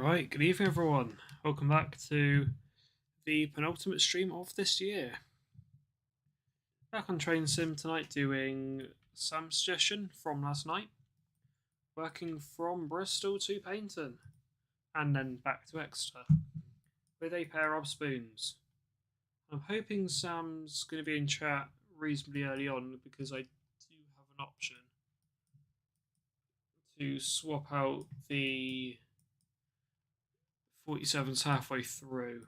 Right, good evening everyone. Welcome back to the penultimate stream of this year. Back on Train Sim tonight doing Sam's suggestion from last night. Working from Bristol to Paynton. And then back to Exeter. With a pair of spoons. I'm hoping Sam's going to be in chat reasonably early on because I do have an option to swap out the 47s halfway through.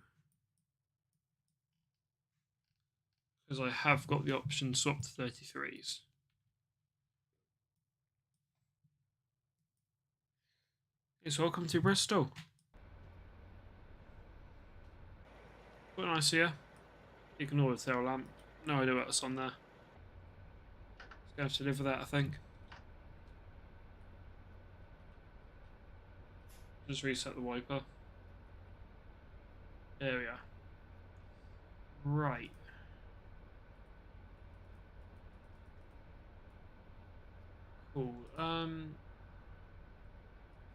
Because I have got the option to swap to 33s. Yes, welcome to Bristol. Quite nice here. Ignore the tail lamp. No idea what's on there. Just going to have to live with that, I think. Just reset the wiper. There we are. Right. Cool.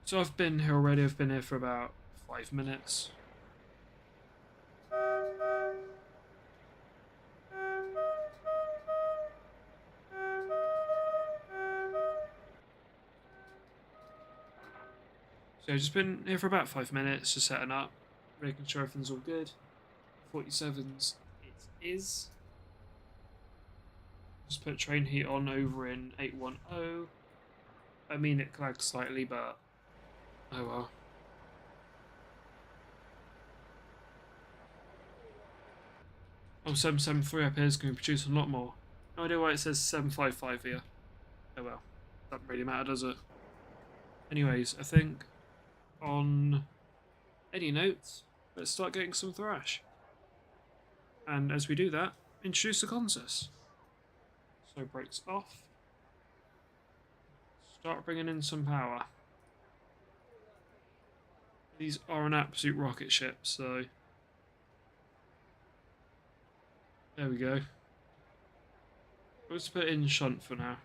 So I've been here already. I've been here for about 5 minutes. So I've just been here for about 5 minutes, just setting up, making sure everything's all good. 47s it is. Just put train heat on over in 810. I mean, it lags slightly, but oh well. Oh, 773 up here is going to produce a lot more. No idea why it says 755 here. Oh well. Doesn't really matter, does it? Anyways, I think on any notes, let's start getting some thrash. And as we do that, introduce the consist. So brakes off. Start bringing in some power. These are an absolute rocket ship, so there we go. Let's put in shunt for now.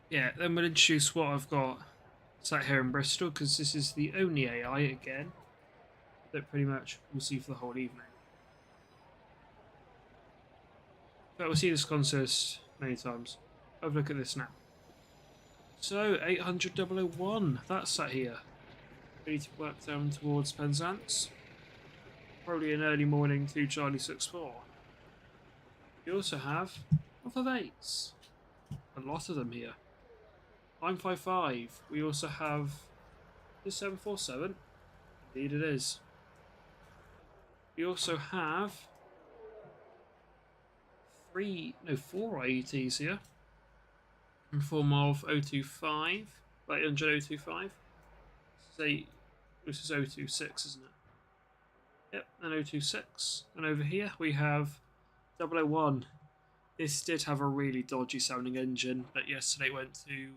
Yeah, then we'll introduce what I've got sat here in Bristol, because this is the only AI again that pretty much we'll see for the whole evening. But we'll see this consist many times. Have a look at this now. So 800,001, that's sat here. Ready to work down towards Penzance. Probably an early morning to Charlie 64. We also have off of 8s. A lot of them here. 955. We also have the 747. Indeed it is. We also have 4 IETs here. In form of 025, 800 025. This is 026, isn't it? Yep, and 026. And over here we have 001. This did have a really dodgy sounding engine, but yesterday it went to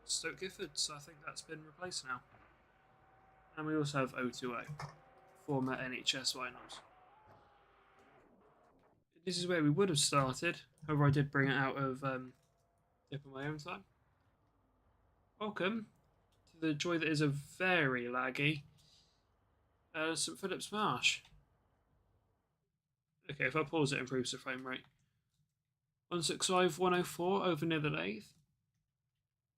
Stoke Gifford, so I think that's been replaced now. And we also have 020, former NHS finals. This is where we would have started, however I did bring it out of dip on my own time. Welcome to the joy that is a very laggy St Philip's Marsh. Okay, if I pause it, improves the frame rate. 165.104 over near the lathe.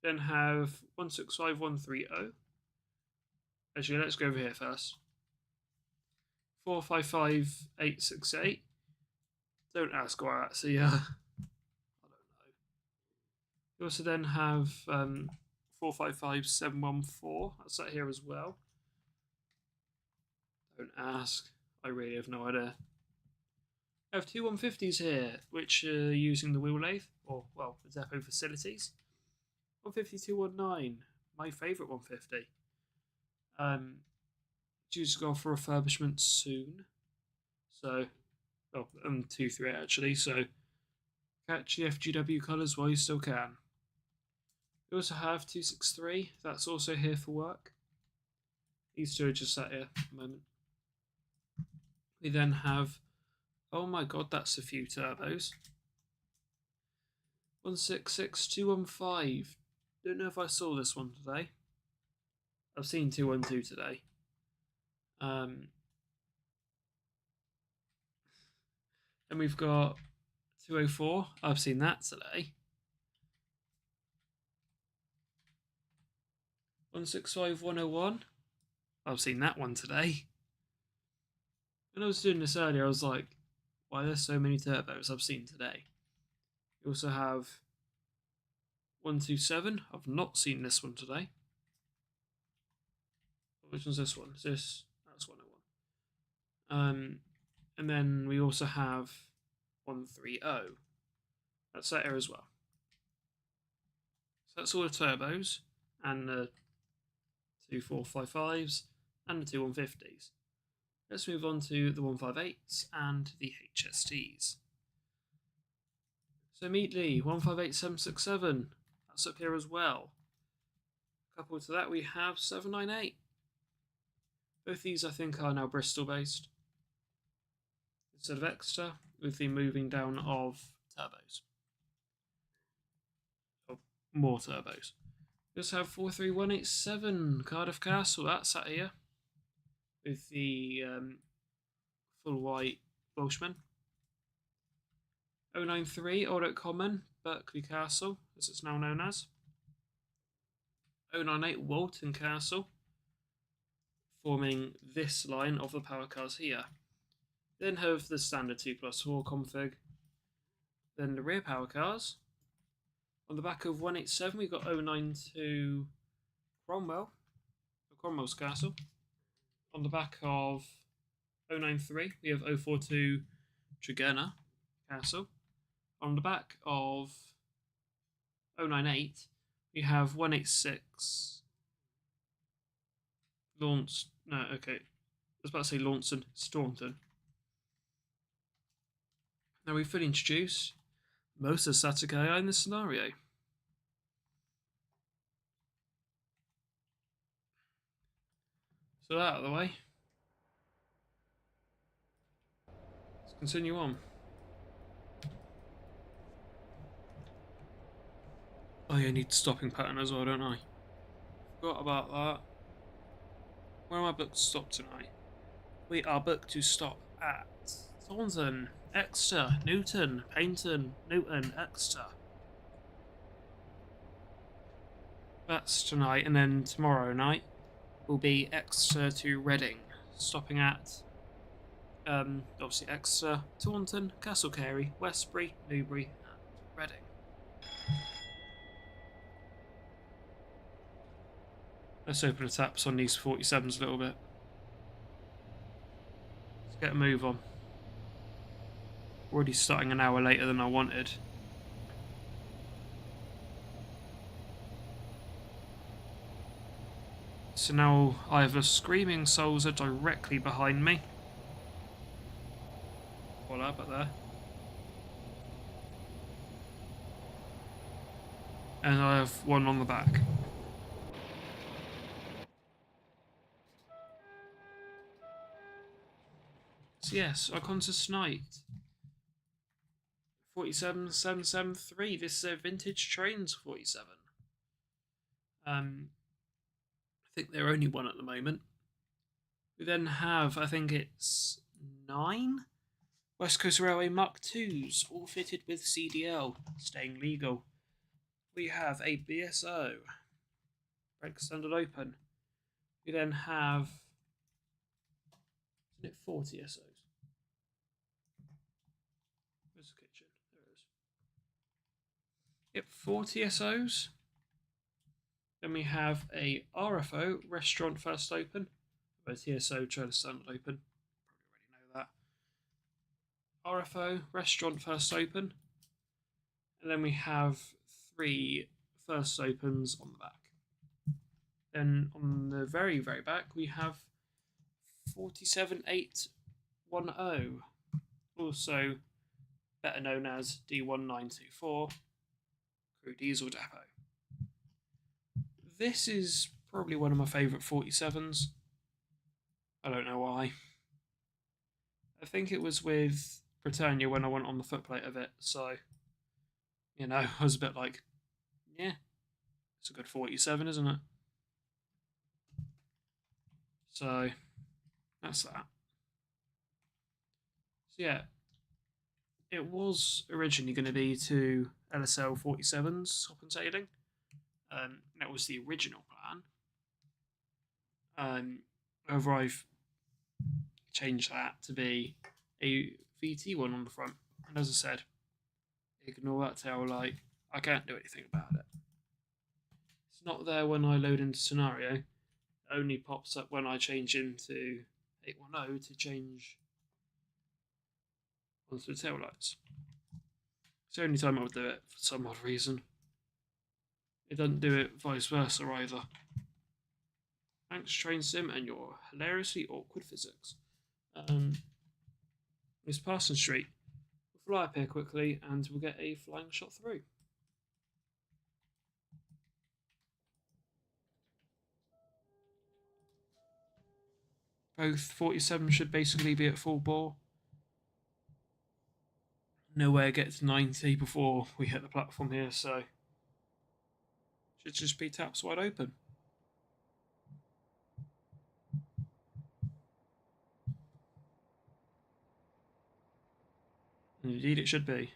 Then have 165.130. Actually, let's go over here first. 455.868. Don't ask why that's I don't know. You also then have 455.714. That's that here as well. Don't ask. I really have no idea. I have two 150s here, which are using the wheel lathe, or, well, the depot facilities. 152.19, my favourite 150. Due to go for refurbishment soon. So, well, 2-3 actually, so catch the FGW colours while you still can. We also have 263, that's also here for work. These two are just sat here at the moment. We then have, oh my god, that's a few turbos. 166215. Don't know if I saw this one today. I've seen 212 today. And we've got 204. I've seen that today. 165101. I've seen that one today. When I was doing this earlier, I was like, why are there so many turbos I've seen today? You also have 127. I've not seen this one today. Which one's this one? That's 101. And then we also have 130. That's that here as well. So that's all the turbos and the 2455s and the 2150s. Let's move on to the 158s and the HSTs. So immediately, 158767. That's up here as well. Coupled to that, we have 798. Both these, I think, are now Bristol based instead of Exeter, with the moving down of turbos. Or more turbos. We also have 43187 Cardiff Castle. That's out here with the full white Welshman. 093 Old Oak Common Berkeley Castle, as it's now known as. 098 Walton Castle, forming this line of the power cars here. Then have the standard 2+4 config. Then the rear power cars. On the back of 187, we've got 092 Cromwell's Castle. On the back of 093, we have 042 Tregenna Castle. On the back of 098, we have 186 Launceston. No, okay. I was about to say Launceston, Staunton. Now we've fully introduced most of the static AI in this scenario. So that out of the way. Let's continue on. Oh yeah, I need stopping pattern as well, don't I? Forgot about that. Where am I booked to stop tonight? We are booked to stop at Taunton, Exeter, Newton, Paynton, Newton, Exeter. That's tonight, and then tomorrow night will be Exeter to Reading, stopping at obviously Exeter, Taunton, Castlecary, Westbury, Newbury, and Reading. Let's open the taps on these 47s a little bit. Let's get a move on. Already starting an hour later than I wanted. So now I have a screaming Sulzer directly behind me. Voila, up there. And I have one on the back. So yes, Iconsis Knight. 47773. This is a vintage trains 47. I think they're only one at the moment. We then have, I think it's 9 West Coast Railway Mark IIs, all fitted with CDL, staying legal. We have a BSO, brake standard open. We then have, isn't it 40 SOs? Where's the kitchen? There it is. Yep, 40 SOs. Then we have a RFO, restaurant first open. A TSO, trailer standard open. Probably already know that. RFO, restaurant first open. And then we have 3 first opens on the back. Then on the very, very back, we have 47810, also better known as D1924, Crew Diesel Depot. This is probably one of my favourite 47s. I don't know why. I think it was with Britannia when I went on the footplate of it, so you know, I was a bit like, yeah, it's a good 47, isn't it? So that's that. So yeah, it was originally going to be two LSL 47s compensating. That was the original plan. However, I've changed that to be a VT1 on the front. And as I said, ignore that tail light. I can't do anything about it. It's not there when I load into scenario. It only pops up when I change into 810 to change onto the tail lights. It's the only time I would do it for some odd reason. It doesn't do it vice versa either. Thanks, Train Sim, and your hilariously awkward physics. It's Parson Street. We'll fly up here quickly and we'll get a flying shot through. Both 47 should basically be at full bore. Nowhere gets 90 before we hit the platform here, so should just be taps wide open. And indeed it should be.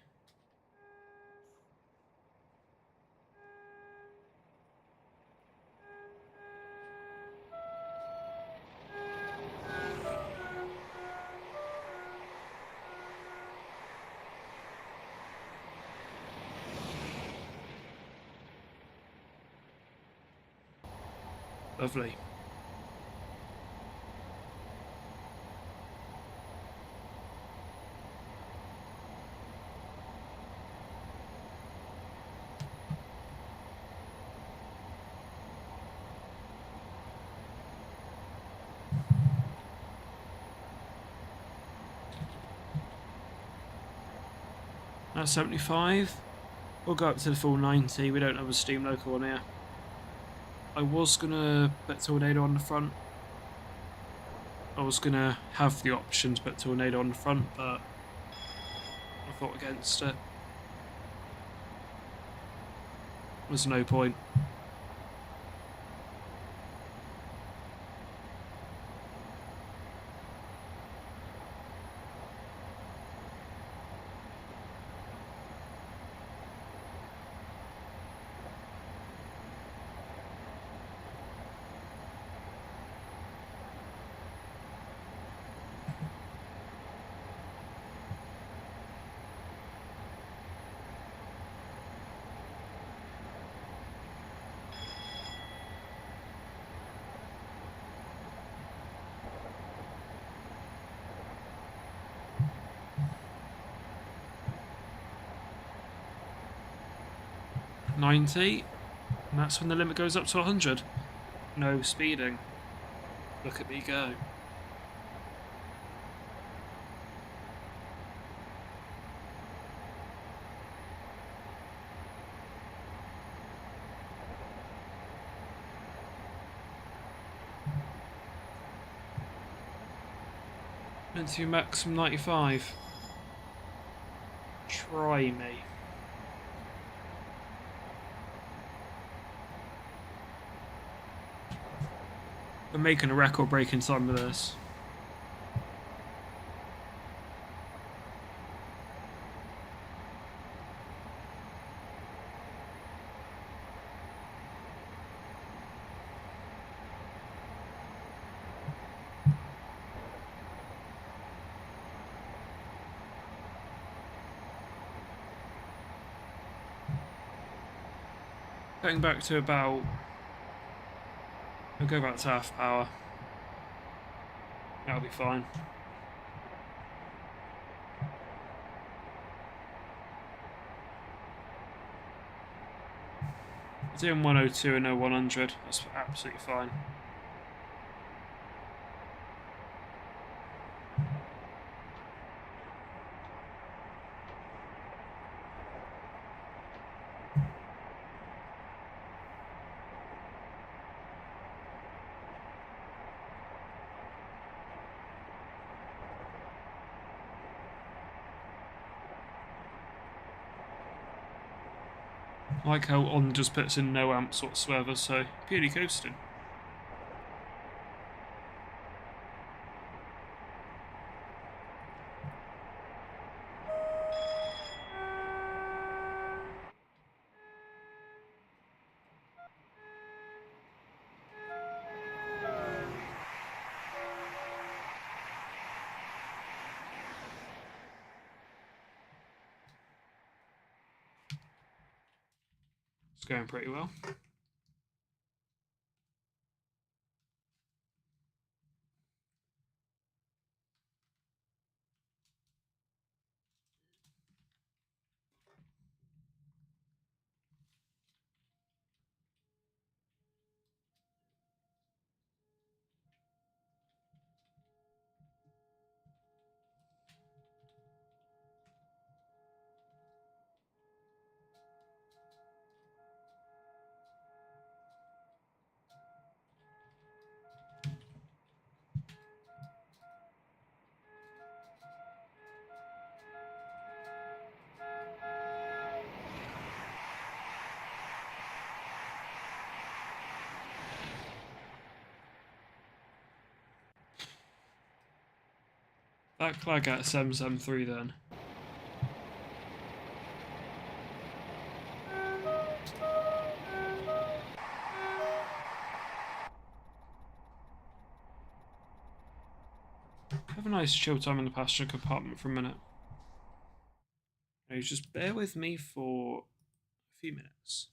Lovely. That's 75. We'll go up to the full 90. We don't have a Steam local on here. I was going to put Tornado on the front. I was going to have the option to put Tornado on the front, but I thought against it. There's no point. $90, and that's when the limit goes up to 100. No speeding. Look at me go. Into maximum 95. Try me. We're making a record breaking time with this. Getting back to about... I'll go back to half power. That'll be fine. Doing 102 and no 100, that's absolutely fine. I like how on just puts in no amps whatsoever, so purely coasting. It's going pretty well. That flag at 773 then. Have a nice chill time in the passenger compartment for a minute. Now, just bear with me for a few minutes.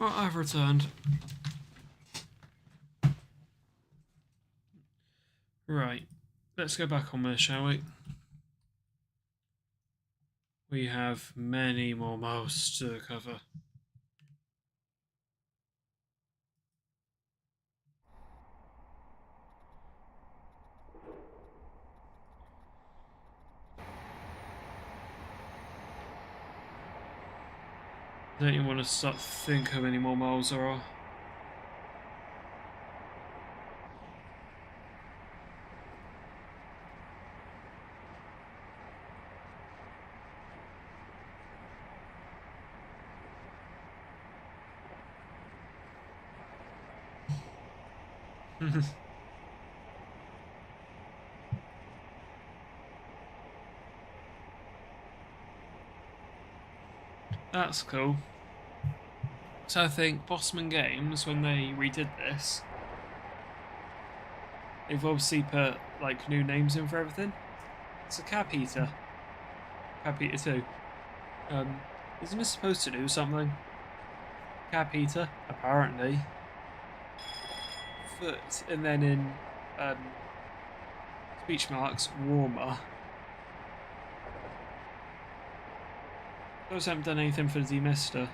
Well, I've returned. Right, let's go back on this, shall we? We have many more miles to cover. I don't even want to start to think how many more miles there are. That's cool. So I think Bossman Games, when they redid this, they've obviously put like new names in for everything. It's a Cap Eater. Cap Eater 2. Isn't this supposed to do something? Cap Eater, apparently. Foot, and then in speech marks, warmer. Those haven't done anything for the demister.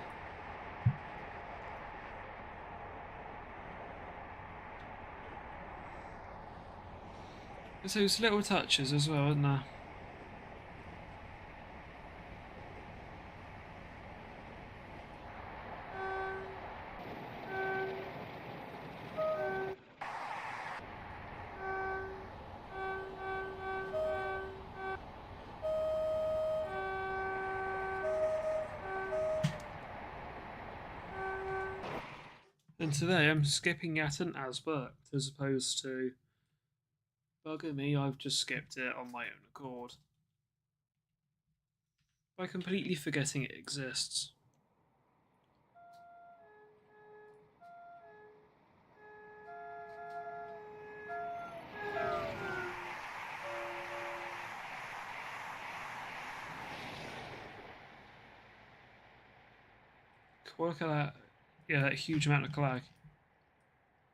There's those little touches as well, isn't there? And today I'm skipping Yatton as booked, as opposed to bugger me, I've just skipped it on my own accord. By completely forgetting it exists. Look at that. Yeah, that huge amount of clag.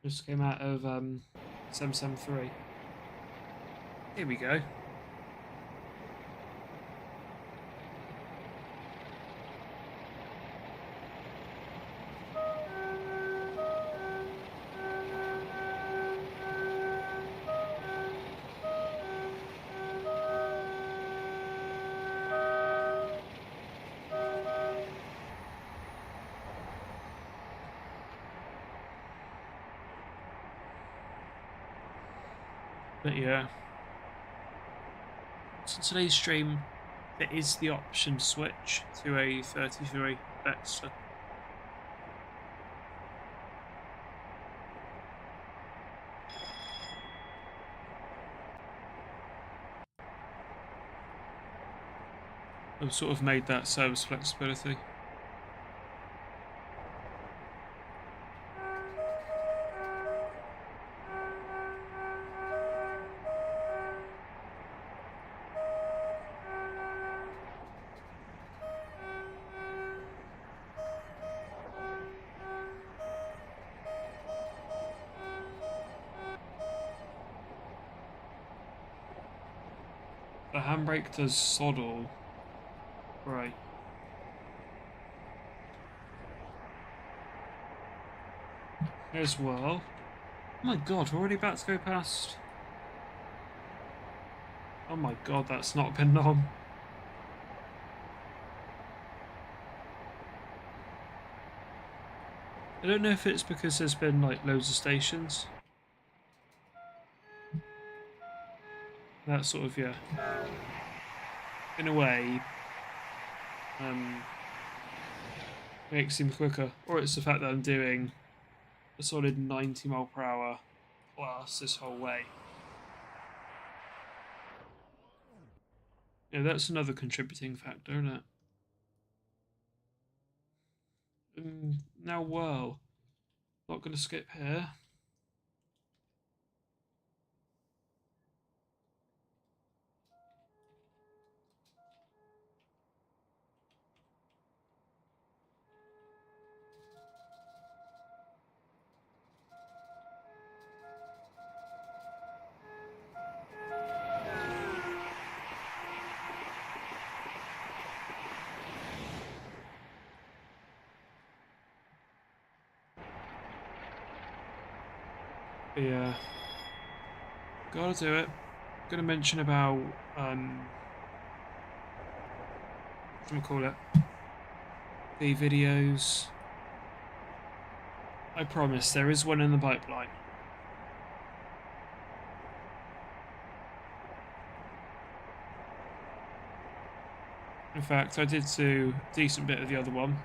Just came out of 773. Here we go. But yeah. So today's stream, there is the option to switch to a 33 Dexter. I've sort of made that service flexibility. The handbrake does sod all. Right. As well. Oh my god, we're already about to go past. Oh my god, that's not been long. I don't know if it's because there's been like loads of stations. That sort of, yeah. In a way, makes things quicker. Or it's the fact that I'm doing a solid 90 mile per hour plus this whole way. Yeah, that's another contributing factor, isn't it? Now, well, not going to skip here. But yeah, gotta do it. Gonna mention about whatchamacallit, the videos. I promise there is one in the pipeline. In fact, I did do a decent bit of the other one.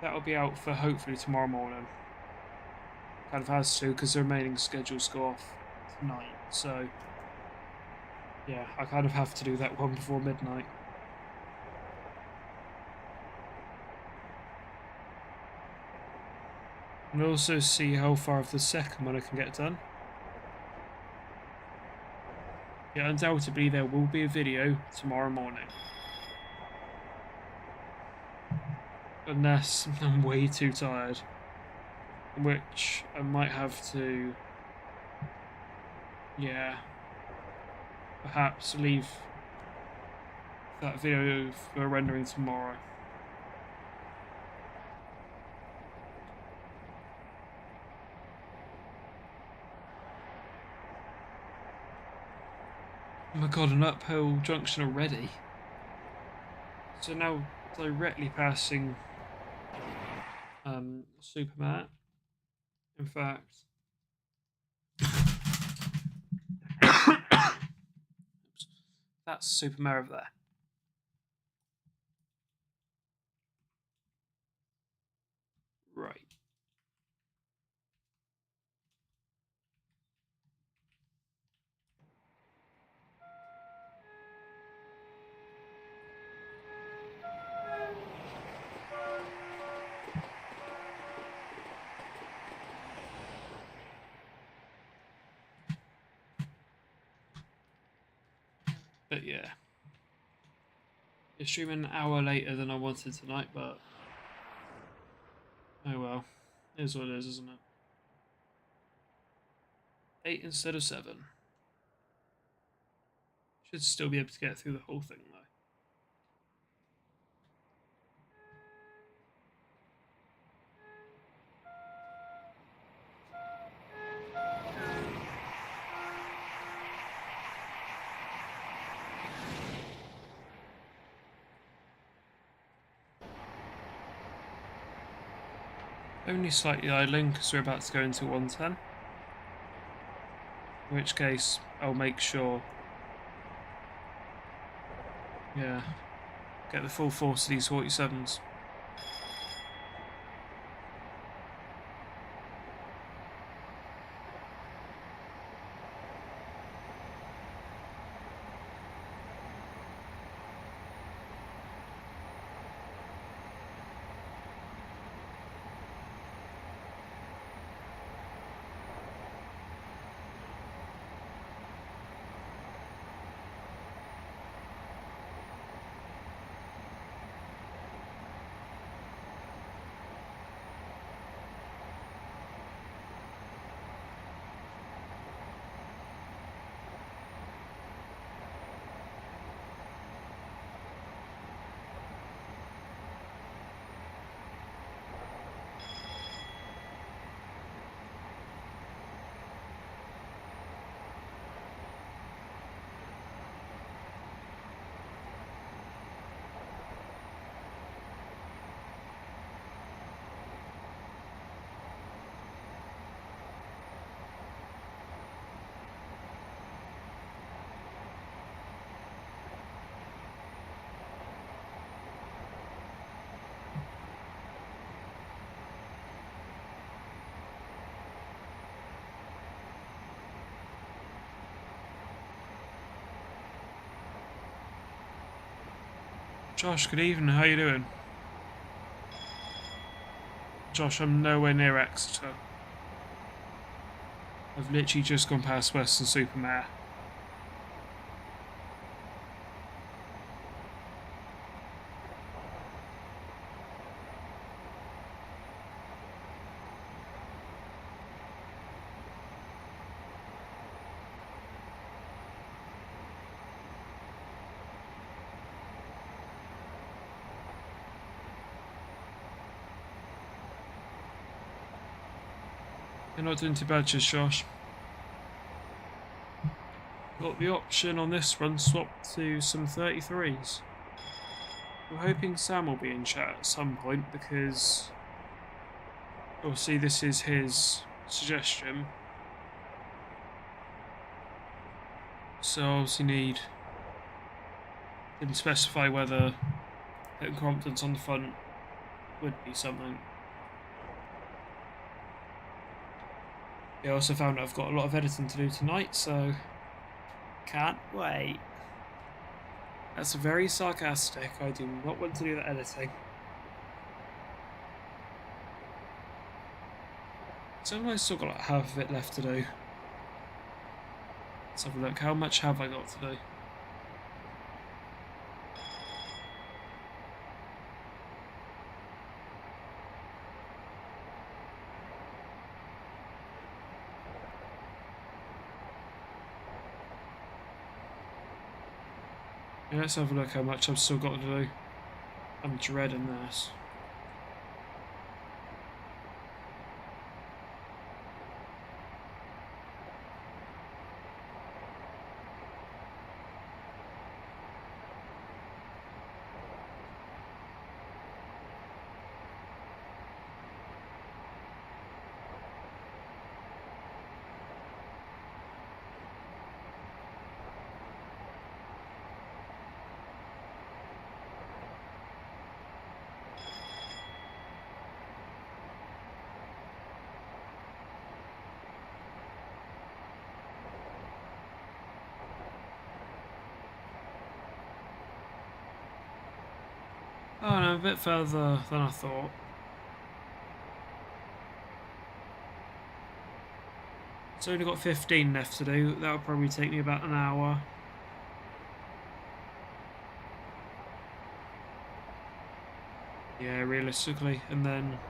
That'll be out for hopefully tomorrow morning. Kind of has to, because the remaining schedules go off tonight. So, yeah, I kind of have to do that one before midnight. And also see how far of the second one I can get done. Yeah, undoubtedly there will be a video tomorrow morning. Unless I'm way too tired. In which I might have to, yeah, perhaps leave that video for rendering tomorrow. Oh my god, an uphill junction already. So now directly passing Supermat. In fact, that's Supermare over there. Right. But yeah. You're streaming an hour later than I wanted tonight, but oh well. It is what it is, isn't it? 8 instead of 7. Should still be able to get through the whole thing though. Only slightly idling because we're about to go into 110. In which case, I'll make sure, yeah, get the full force of these 47s. Josh, good evening, how you doing? Josh, I'm nowhere near Exeter. I've literally just gone past Western Supermare. You're not doing too bad, just Josh. Got the option on this one swapped to some 33s. I'm hoping Sam will be in chat at some point because obviously this is his suggestion. So obviously need to specify whether putting Cromptons on the front would be something. I also found out I've got a lot of editing to do tonight, so can't wait. That's very sarcastic. I do not want to do that editing. So I've still got like half of it left to do. Let's have a look. How much have I got to do? Yeah, let's have a look how much I've still got to do. I'm dreading this. Oh no, a bit further than I thought. It's only got 15 left to do. That'll probably take me about an hour. Yeah, realistically, and then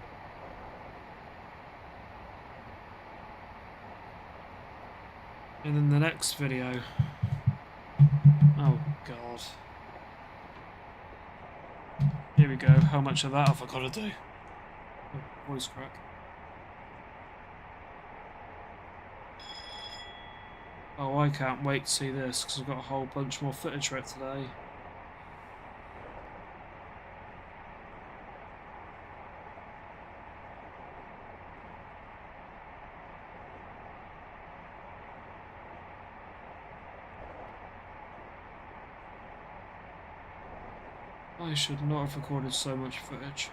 the next video. Oh god. Here we go. How much of that have I got to do? Oh, voice crack. Oh, I can't wait to see this because I've got a whole bunch more footage for it today. I should not have recorded so much footage.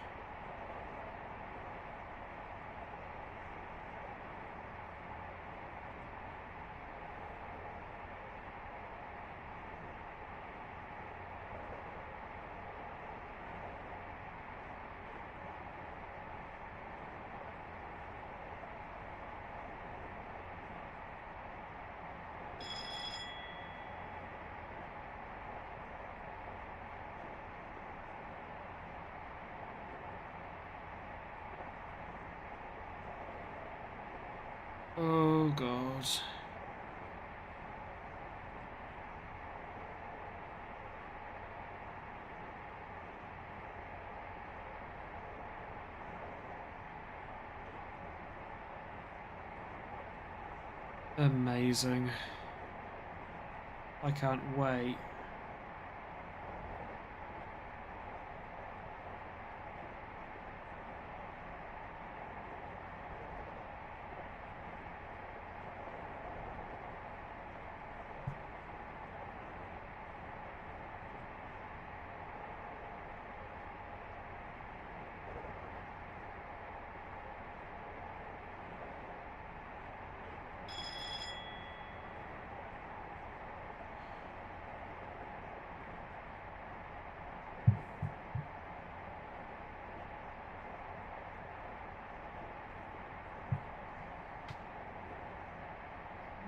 Oh god. Amazing. I can't wait.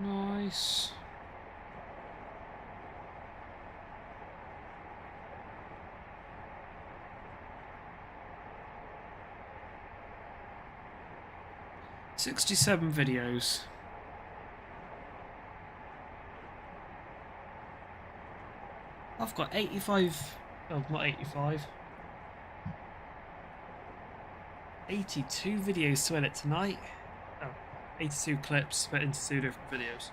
Nice. "67 videos. I've got 85. Oh, not 85. 82 videos to edit tonight. Oh, 82 clips split into 2 different videos.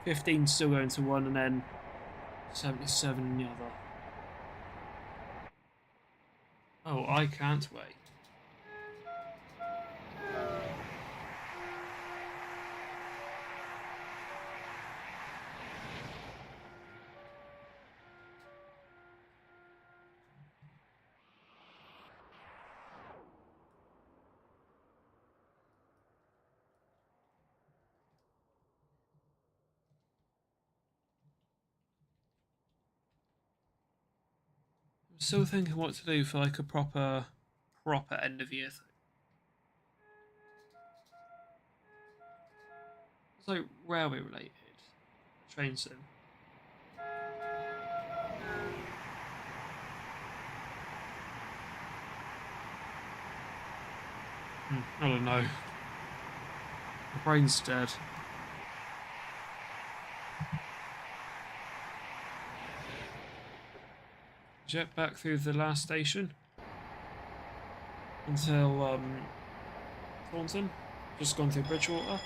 15 still going to one, and then 77 in the other. Oh, I can't wait. I'm still thinking what to do for like a proper end of year thing. It's like railway related. Train sim. I don't know. My brain's dead. Jet back through the last station until Thornton. Just gone through Bridgewater.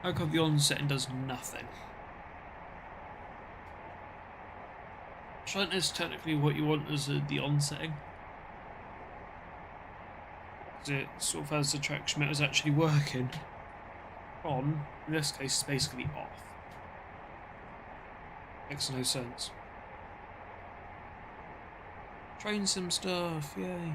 How come the onset and does nothing? Shunt is technically what you want as the onsetting. It sort of has the traction meter is actually working. On, in this case, it's basically off. Makes no sense. Train sim stuff, yay.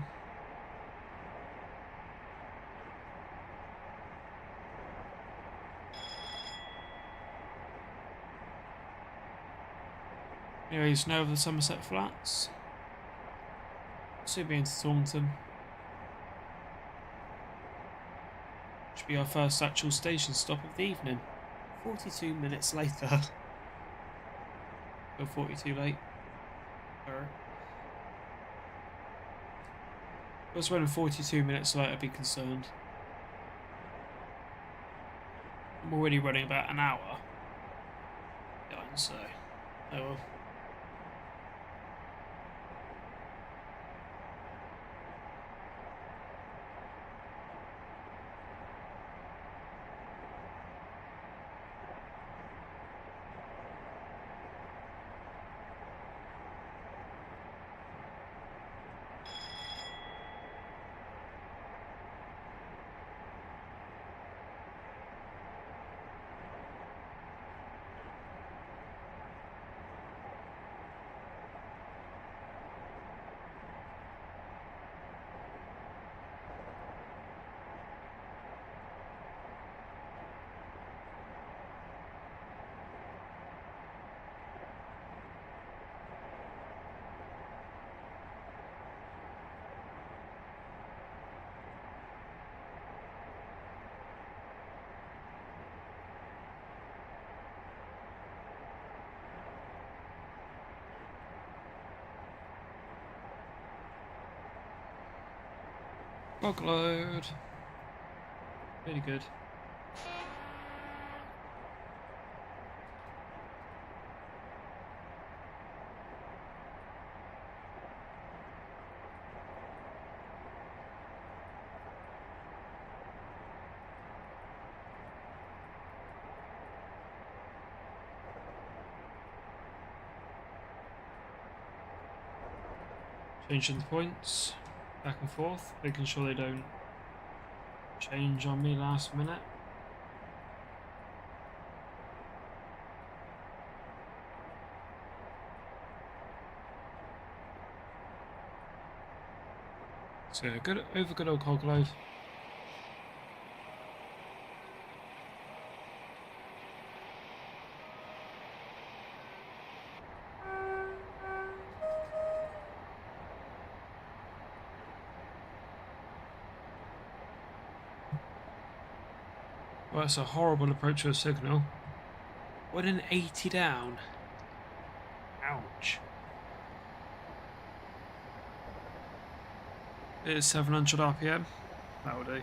Anyways, now over the Somerset Flats. Soon be into Thornton. Should be our first actual station stop of the evening. 42 minutes later. Or 42 late. If I was running 42 minutes late, I'd be concerned. I'm already running about an hour. So, oh well. Bug load. Really good. Changing the points back and forth, making sure they don't change on me last minute. So good over good old cog load. Well, that's a horrible approach to a signal. What an 80 down. Ouch. It is 700 RPM. That'll do.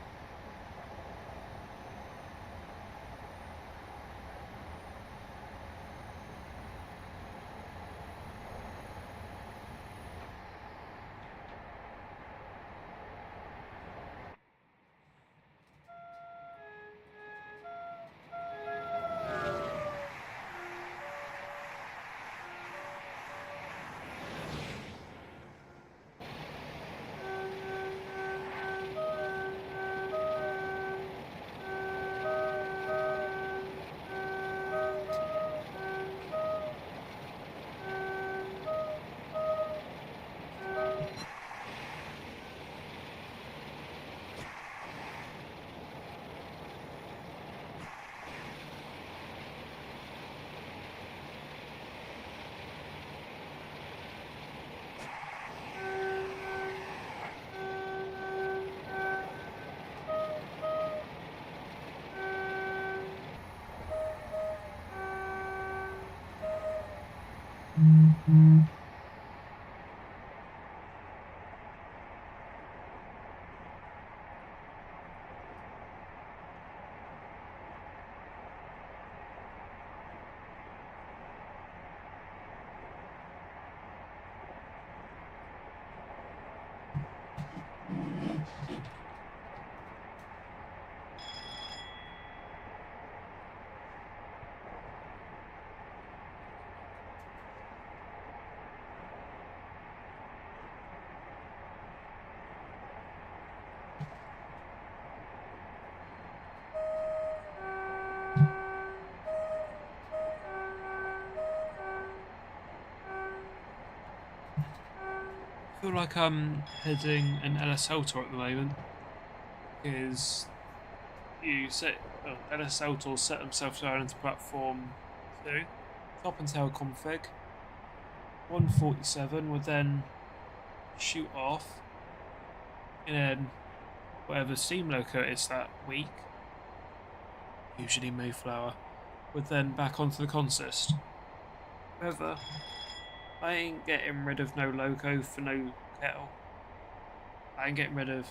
I feel like I'm heading an LSL tour at the moment, because LSL tours set themselves down into platform 2, top and tail config. 147 would then shoot off, and then whatever steam loco it is that week, usually Mayflower, would then back onto the consist. However, I ain't getting rid of no loco for no kettle. I ain't getting rid of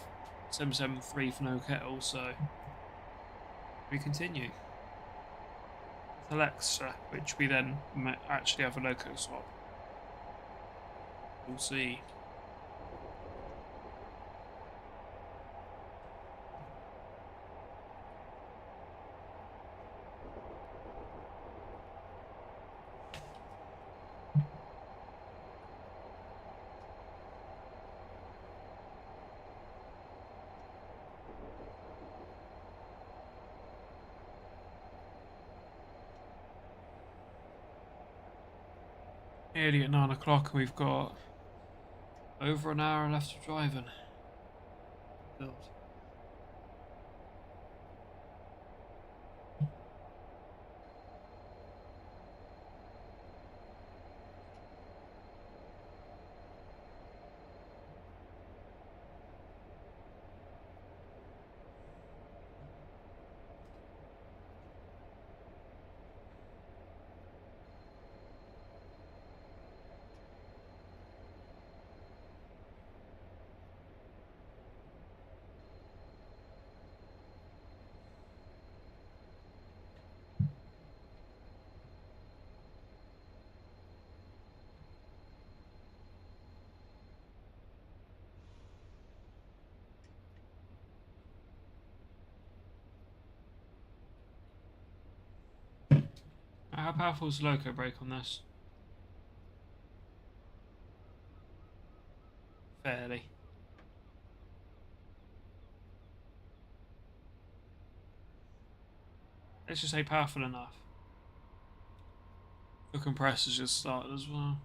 773 for no kettle, so we continue. With Alexa, which we then actually have a loco swap. We'll see. Nearly at 9 o'clock, and we've got over an hour left of driving. God. How powerful is the loco brake on this? Barely. Let's just say powerful enough. The compressor's just started as well.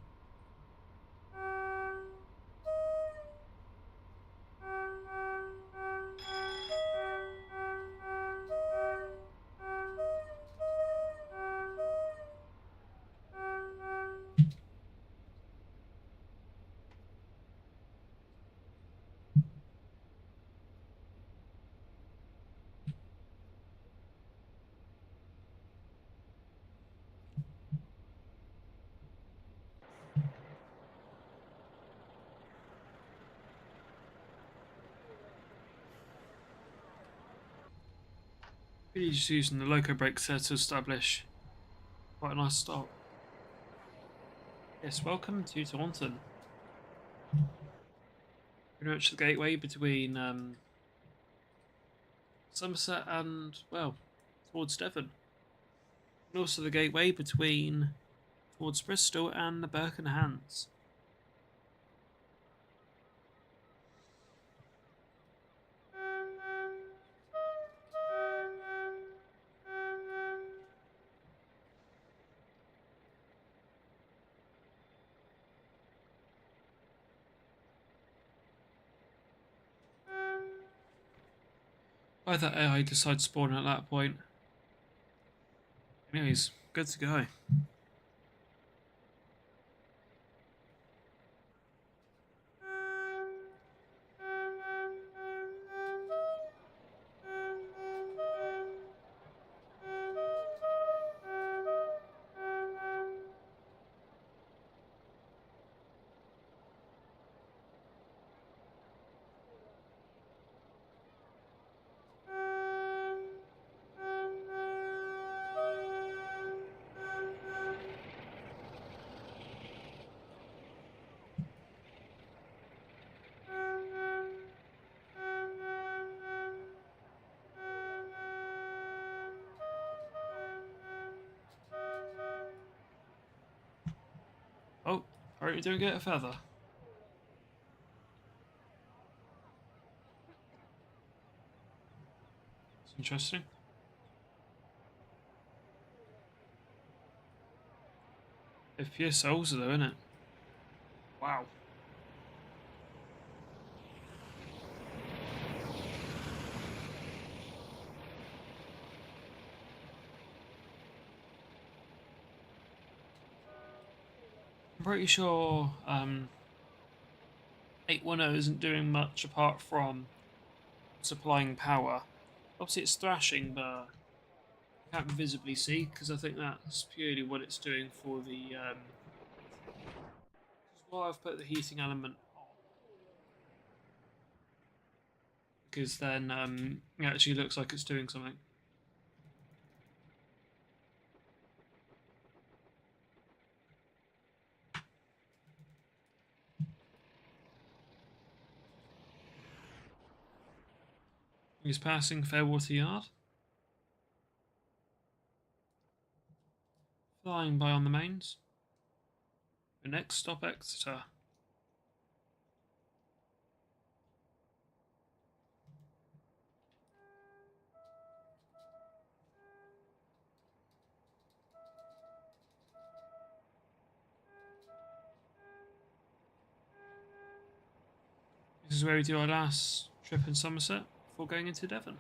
Really just using the loco brake set to establish quite a nice stop. Yes, welcome to Taunton. Pretty much the gateway between Somerset and, well, towards Devon. And also the gateway between towards Bristol and the Burke and Hants. Why that AI decides spawning at that point. Anyways, good to go. Oh, are you doing it a feather? It's interesting. FPS Sulzers though, isn't it? Wow. I'm pretty sure 810 isn't doing much apart from supplying power. Obviously it's thrashing, but you can't visibly see because I think that's purely what it's doing for the this is why I've put the heating element on. Because then it actually looks like it's doing something. He's passing Fairwater Yard. Flying by on the mains. The next stop Exeter. This is where we do our last trip in Somerset before going into Devon.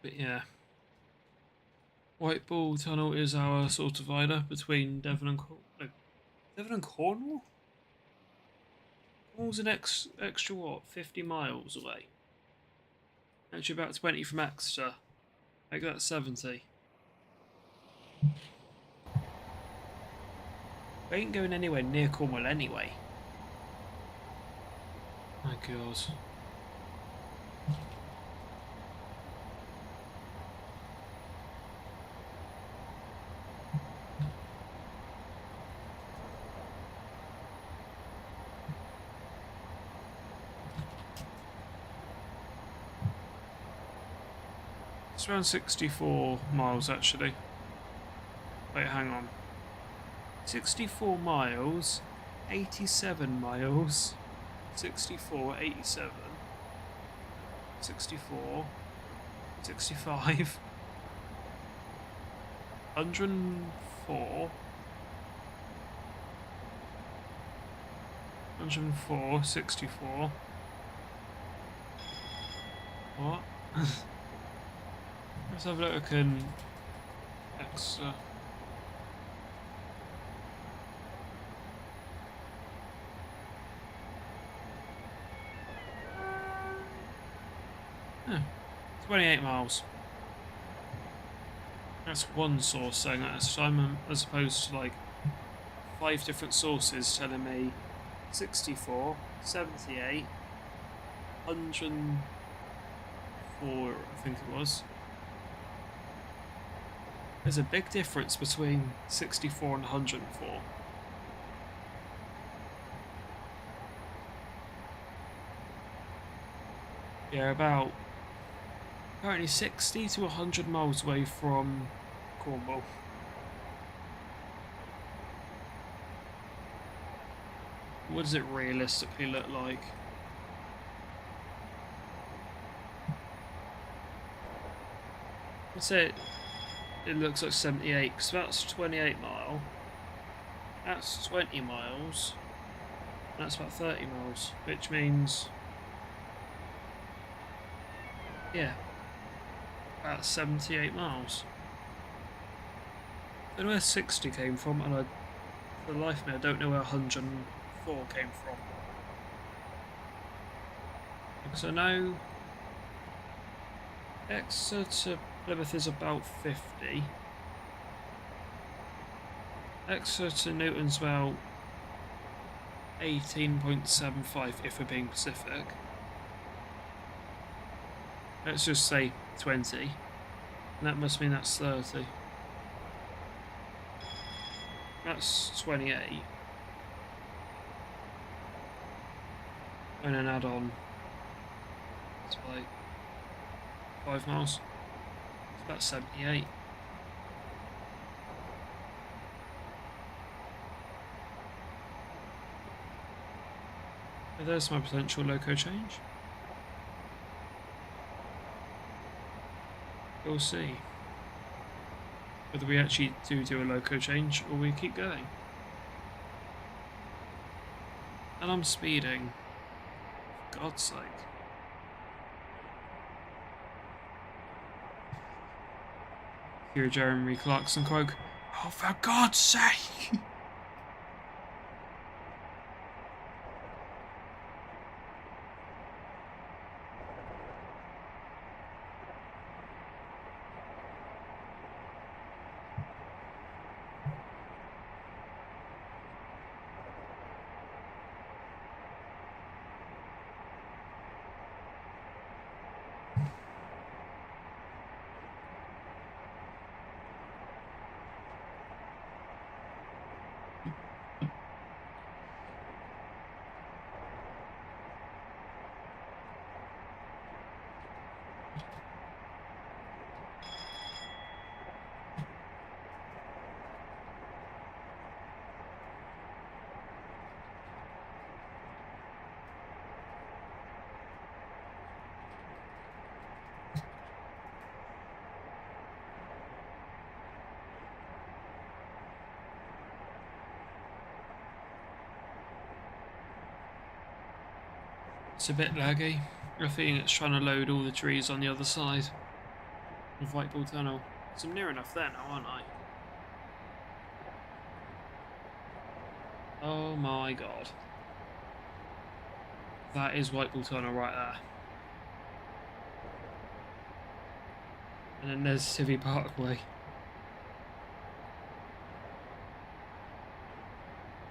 But yeah, White Ball Tunnel is our sort of divider between Devon and Devon and Cornwall. Cornwall's an extra what, 50 miles away. Actually, about 20 from Exeter. Make that 70. We ain't going anywhere near Cornwall anyway. My God. It's around 64 miles actually. Wait, hang on. 64 miles, 87 miles, 64, 87, 64, 65, 104, 104, 64. What? Let's have a look in extra. Yeah, 28 miles. That's one source saying that this time, as opposed to like 5 different sources telling me 64, 78, 104, I think it was. There's a big difference between 64 and 104. Yeah, about apparently 60 to 100 miles away from Cornwall. What does it realistically look like? I'd say it looks like 78, because that's 28 mile. That's 20 miles. And that's about 30 miles, which means, yeah, about 78 miles. I don't know where 60 came from, and for the life of me, I don't know where 104 came from. Because I know Exeter to Plymouth is about 50. Exeter to Newton's about 18.75 if we're being Pacific. Let's just say 20. And that must mean that's 30. That's 28. And then add on, it's like 5 miles. It's about 78. And there's my potential loco change. We'll see whether we actually do a loco change or we keep going. And I'm speeding. For God's sake. Hear Jeremy Clarkson quote, "Oh, for God's sake!" It's a bit laggy. I think it's trying to load all the trees on the other side of Whiteball Tunnel. So I'm near enough there now, aren't I? Oh my god. That is Whiteball Tunnel right there. And then there's Civvy Parkway.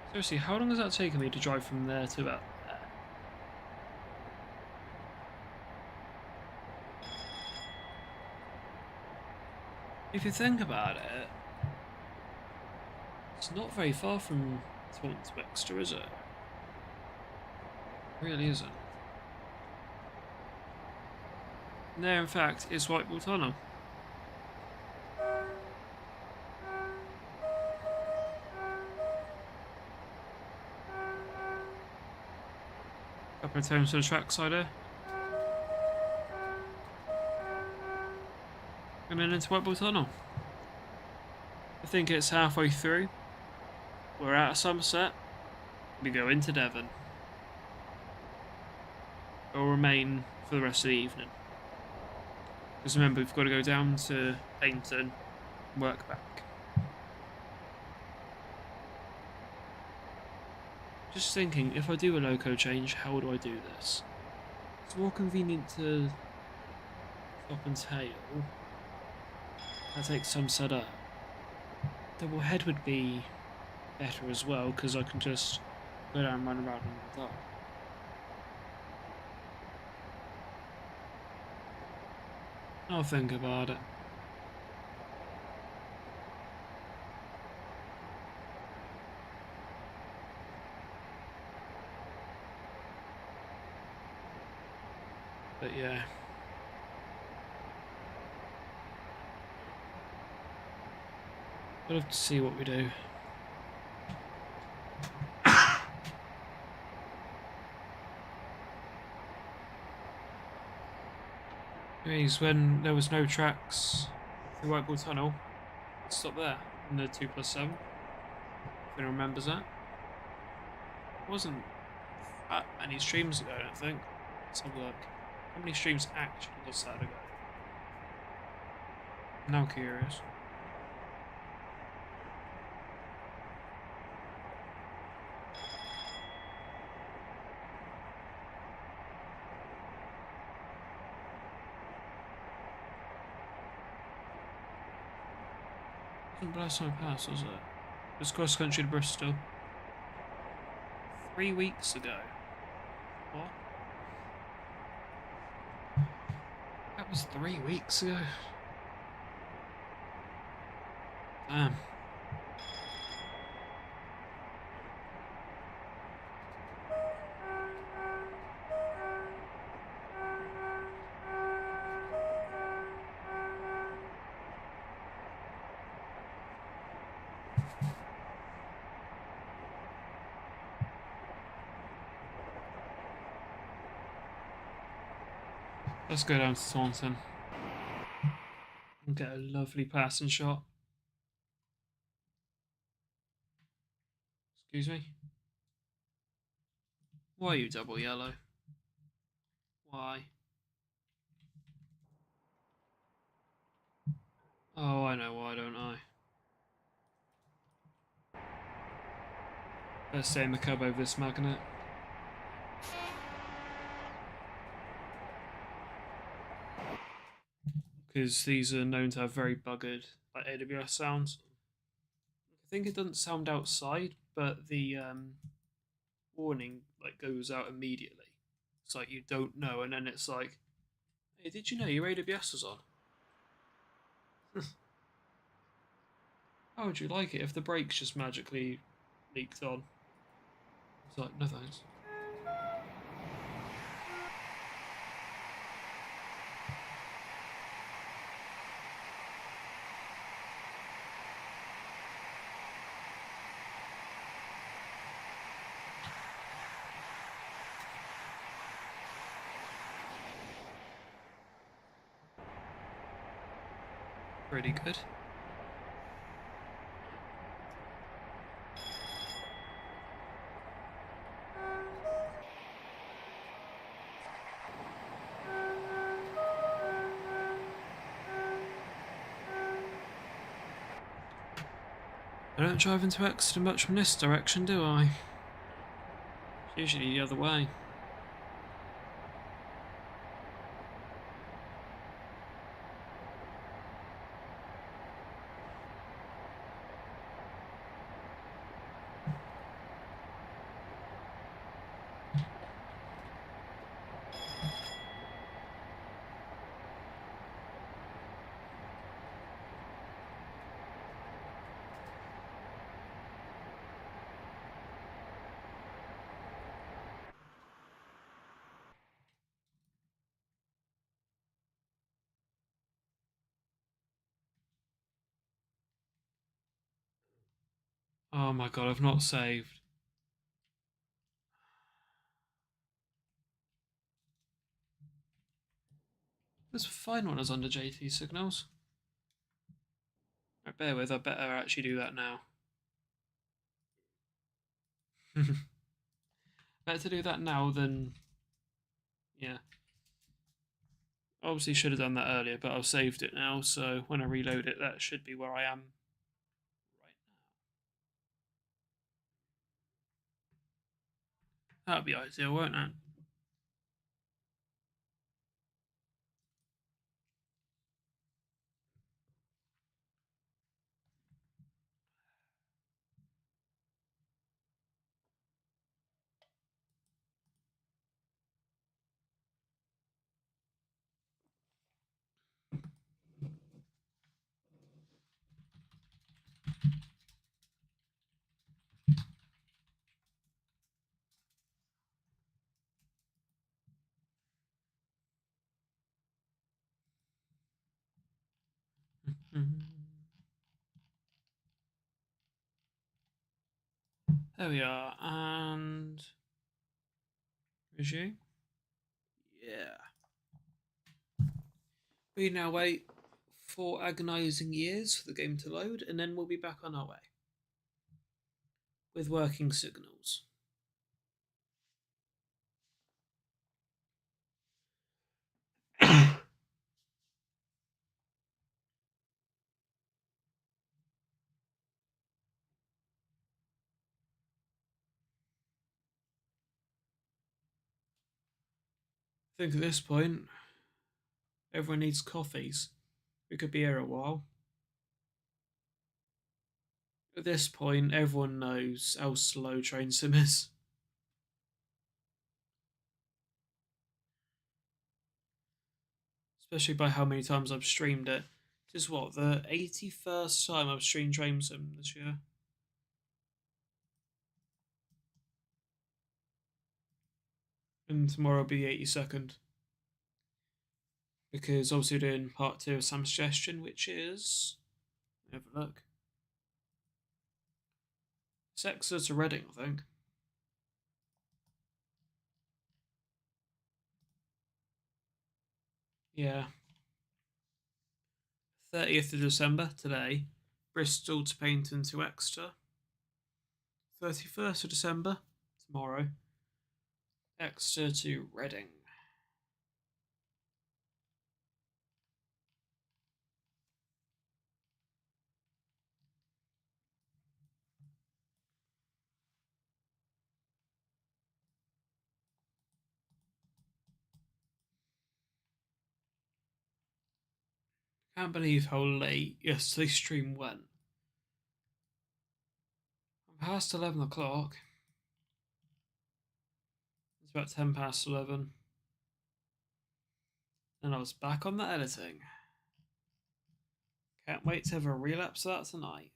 Seriously, how long has that taken me to drive from there to about there? If you think about it, it's not very far from Taunton to Exeter, is it? It really isn't. And there, in fact, is Whiteball Tunnel. return to the trackside here. And then into Whiteball Tunnel. I think it's halfway through. We're out of Somerset. We go into Devon. We'll remain for the rest of the evening. Because remember, we've got to go down to Paynton and work back. Just thinking, if I do a loco change, how do I do this? It's more convenient to stop and tail. That takes some setup. Double head would be better as well, because I can just go down and run around in the dark. I'll think about it. But yeah. We'll have to see what we do. Anyways, when there was no tracks through Whiteball Tunnel, stop there in the 2+7. If anyone remembers that. It wasn't that many streams ago, I don't think. Let's have a look. How many streams actually was that ago? I'm now curious. Wasn't Blast My Pass, was it? It was cross country to Bristol. 3 weeks ago. What? That was 3 weeks ago. Damn. Let's go down to Taunton and get a lovely passing shot. Excuse me? Why are you double yellow? Why? Oh, I know why, don't I? Let's stay in the cub over this magnet. Because these are known to have very buggered like AWS sounds. I think it doesn't sound outside, but the warning like goes out immediately. It's like you don't know, and then it's like, hey, did you know your AWS was on? How would you like it if the brakes just magically leaked on? It's like, no thanks. Pretty good. I don't drive into Exeter much from this direction, do I? It's usually the other way. Oh my god, I've not saved. Let's find one as under JT signals. Right, bear with, I better actually do that now. Better to do that now than... yeah. Obviously should have done that earlier, but I've saved it now, so when I reload it, that should be where I am right now. That'll be ideal, won't it? There we are, and resume. Yeah. We now wait for agonising years for the game to load, and then we'll be back on our way with working signals. I think at this point, everyone needs coffees. We could be here a while. At this point, everyone knows how slow Train Sim is. Especially by how many times I've streamed it. This is what, the 81st time I've streamed Train Sim this year. And tomorrow will be 82nd. Because obviously we're doing part 2 of Sam's suggestion, which is... have a look. It's Exeter to Reading, I think. Yeah. 30th of December, today. Bristol to Paignton to Exeter. 31st of December, tomorrow. Exeter to Reading. Can't believe how late yesterday's stream went. I'm past 11 o'clock. It's about 10 past 11. And I was back on the editing. Can't wait to have a relapse of that tonight.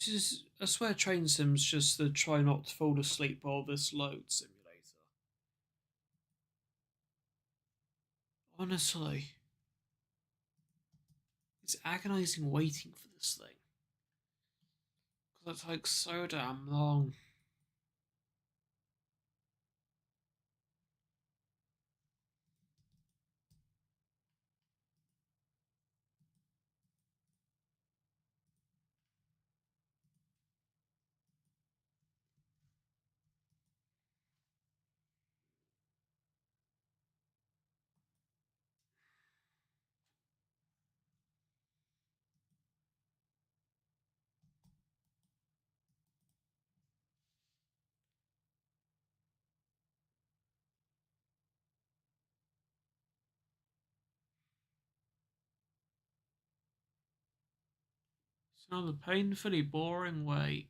Which is, I swear Train Sim's just the try not to fall asleep while this loads simulator. Honestly. It's agonising waiting for this thing. Because it takes so damn long. It's another painfully boring wait.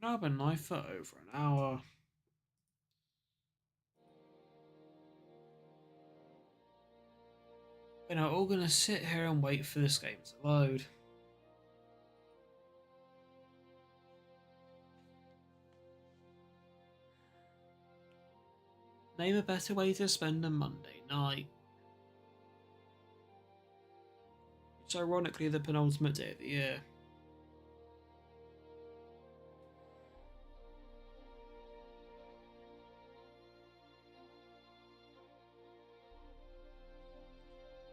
I've now been live for over an hour. We're not all gonna sit here and wait for this game to load. Name a better way to spend a Monday night. It's ironically the penultimate day of the year.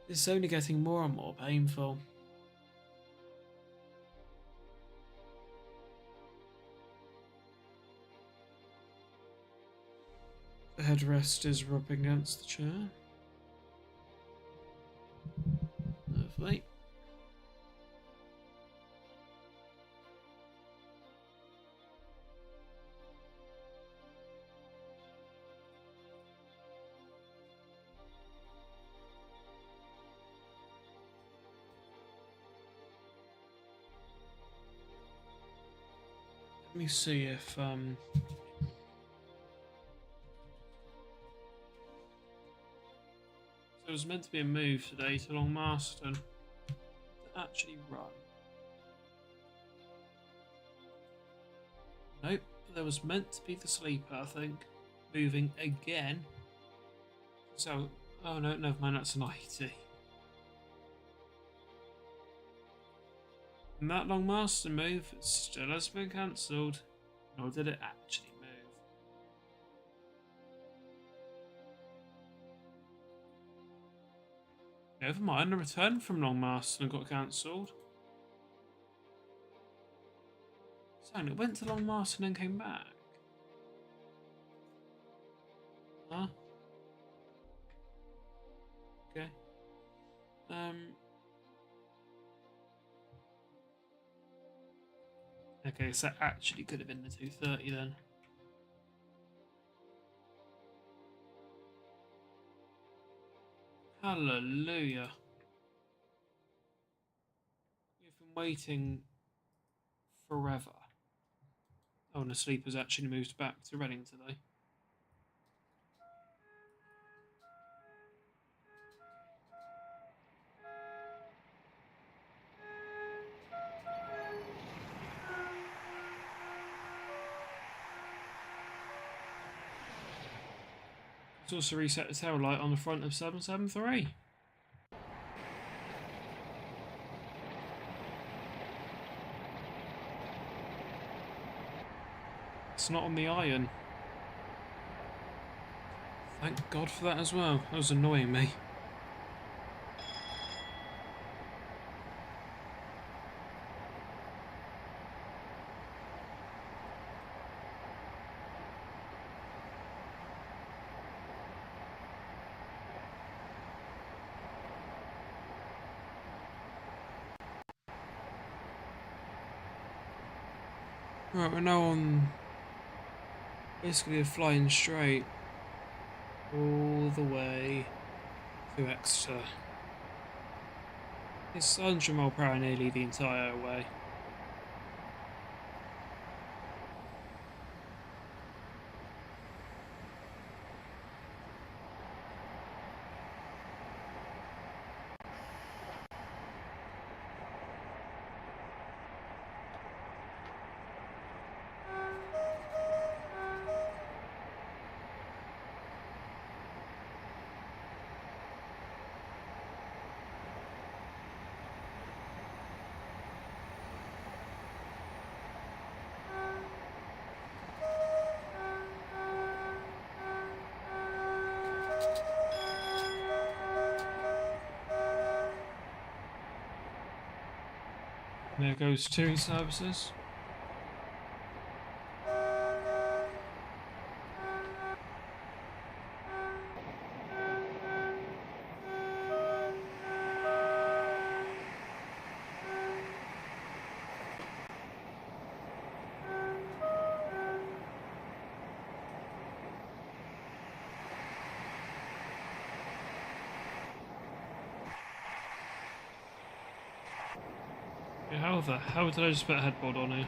This is only getting more and more painful. The headrest is rubbing against the chair. Lovely. Let me see if so there was meant to be a move today to Long Marston to actually run. Nope, there was meant to be the sleeper, I think, moving again. So, oh no, never mind, that's an 80. And that Long Marston move still has been cancelled, nor did it actually move. Never mind, a return from Long Marston got cancelled. So it went to Long Marston and came back. Huh? Okay. Okay, so that actually could have been the 230 then. Hallelujah. We've been waiting forever. Oh, and the sleeper's actually moved back to Reading today. It's also reset the tail light on the front of 773. It's not on the iron. Thank God for that as well. That was annoying me. Right, we're now on basically a flying straight all the way to Exeter. It's 100 mile per hour nearly the entire way. There goes touring services. How the hell did I just put a headboard on here?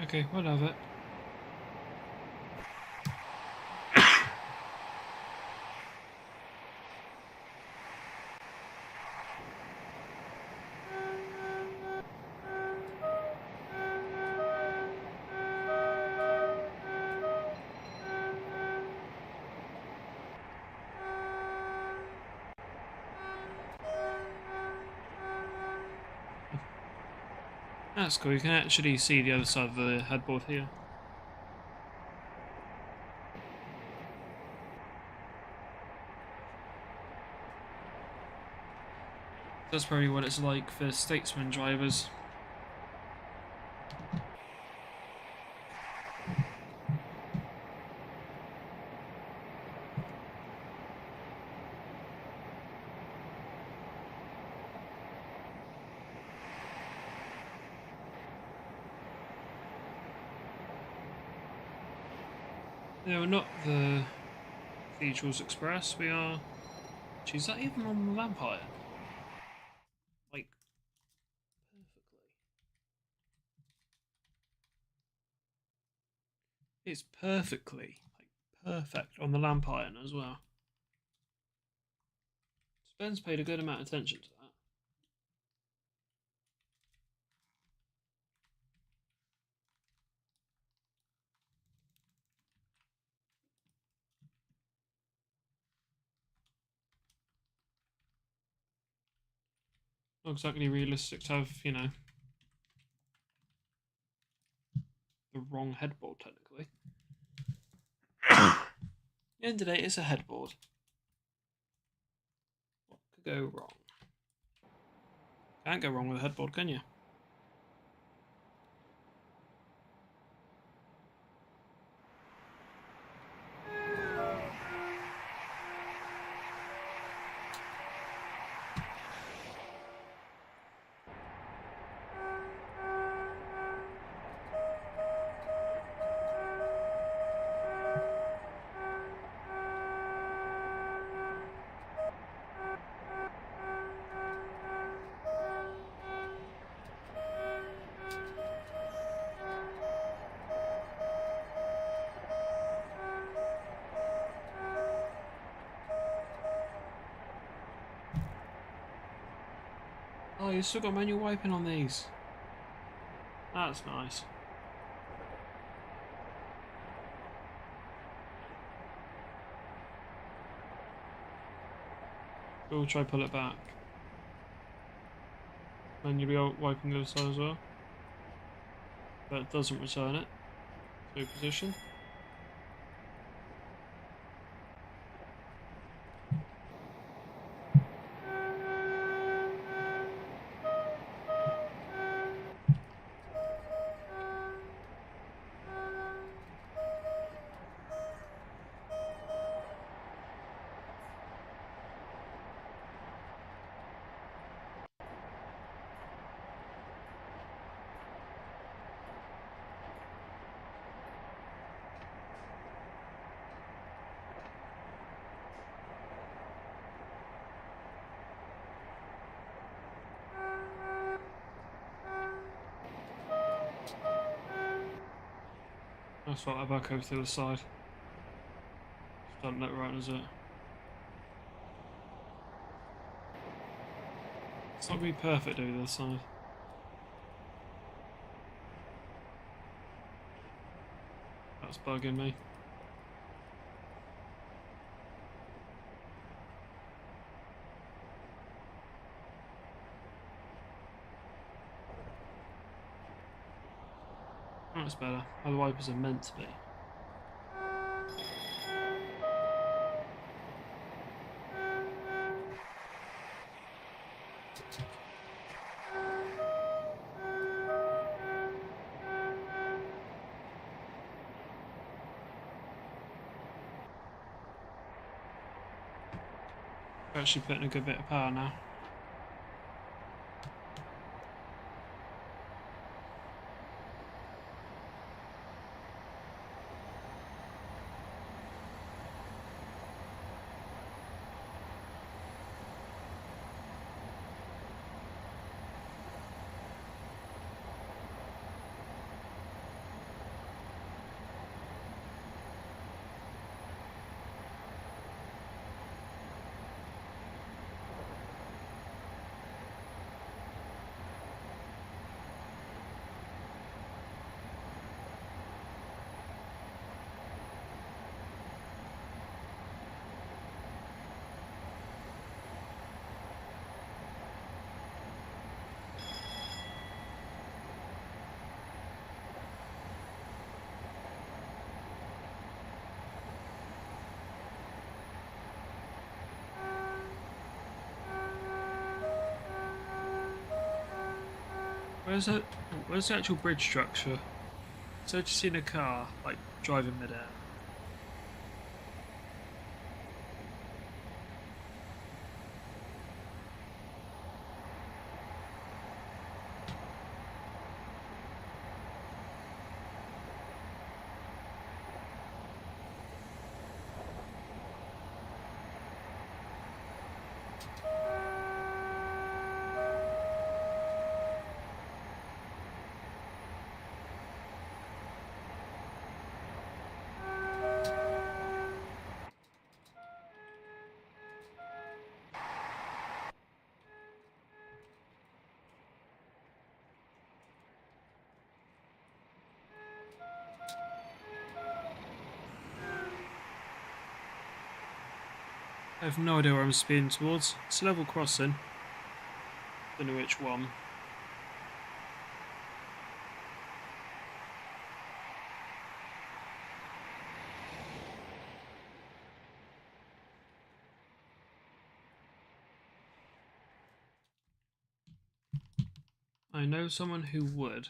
Okay, we'll have it. That's cool, you can actually see the other side of the headboard here. That's probably what it's like for Statesman drivers. Yeah, we're not the Cathedrals Express, we are... Geez, is that even on the lamp iron? Like, perfectly. It's perfectly, like, perfect on the lamp iron as well. Ben's paid a good amount of attention to that. Not exactly realistic to have, you know, the wrong headboard, technically. At the end of the day, it's a headboard. What could go wrong? Can't go wrong with a headboard, can you? Oh, you've still got manual wiping on these. That's nice. We'll try pull it back. Then you'll be wiping the other side as well. But it doesn't return it to position. That's right, back over to the other side. Just don't look right, does it? It's not going to be perfect over the other side. That's bugging me. That's better. How the wipers are meant to be. We're actually putting a good bit of power now. Where's that? Where's the actual bridge structure? So just seen a car like driving midair. I have no idea where I'm speeding towards. It's a level crossing. Don't know which one. I know someone who would.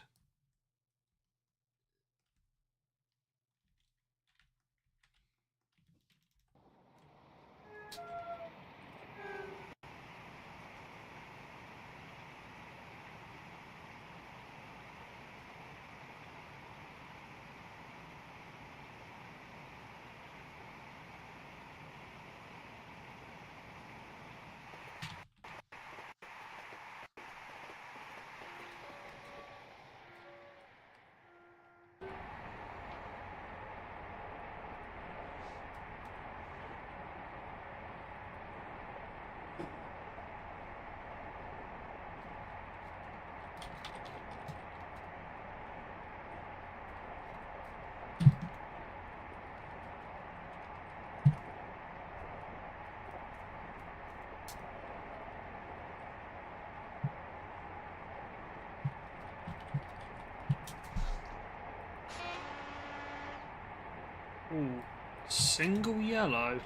Ooh, single yellow.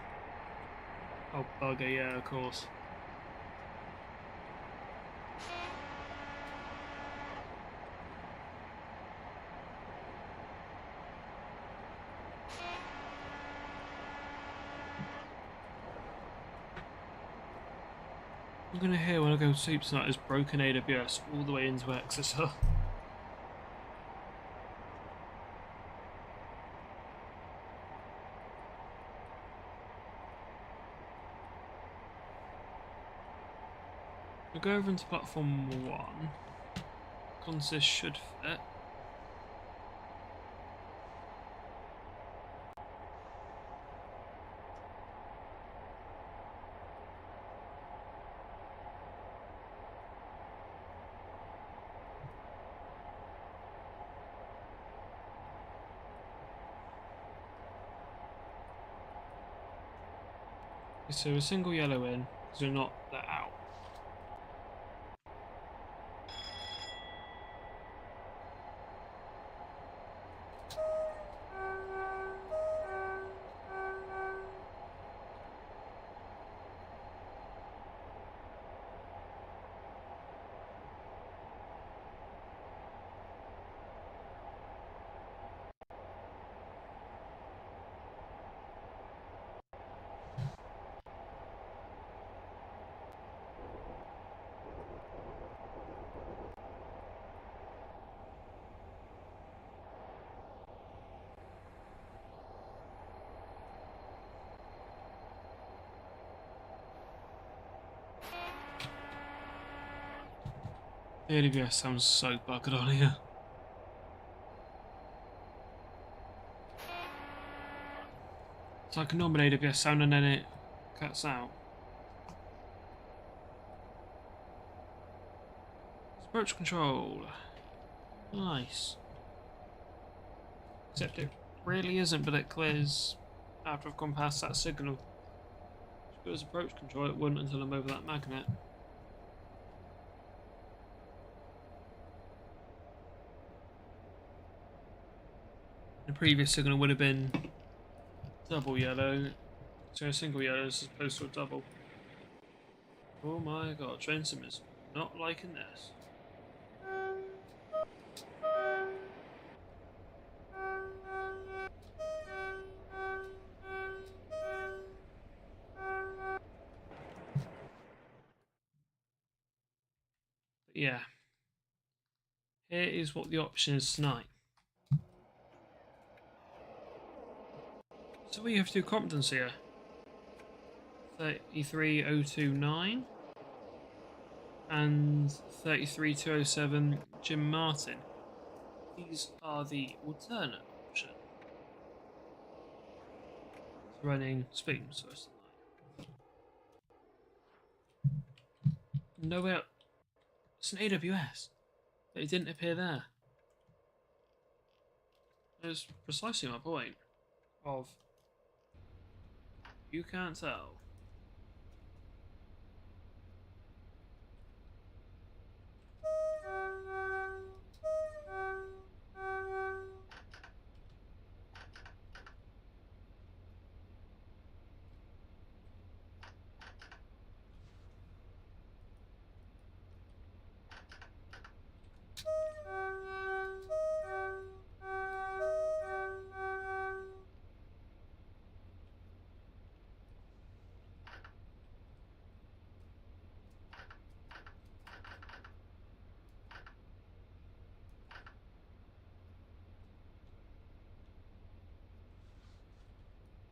Oh, bugger, yeah, of course. I'm gonna hear when I go to sleep tonight is broken AWS all the way into Exeter. We'll go over into platform 1. Consist should fit. So a single yellow in, because we're not let out. The AWS sounds so buggered on here. It's like a normal AWS sound and then it cuts out. Approach control. Nice. Except it really isn't, but it clears after I've gone past that signal. If it was approach control, it wouldn't until I'm over that magnet. The previous signal would have been double yellow, so a single yellow as opposed to a double. Oh my god, train sim is not liking this. yeah, here is what the option is tonight. So we have two Comptons here. 33029 and 33207 Jim Martin. These are the alternate option. It's running Speams first of the night. Nowhere. It's an AWS. But it didn't appear there. That's precisely my point. Of you can't tell.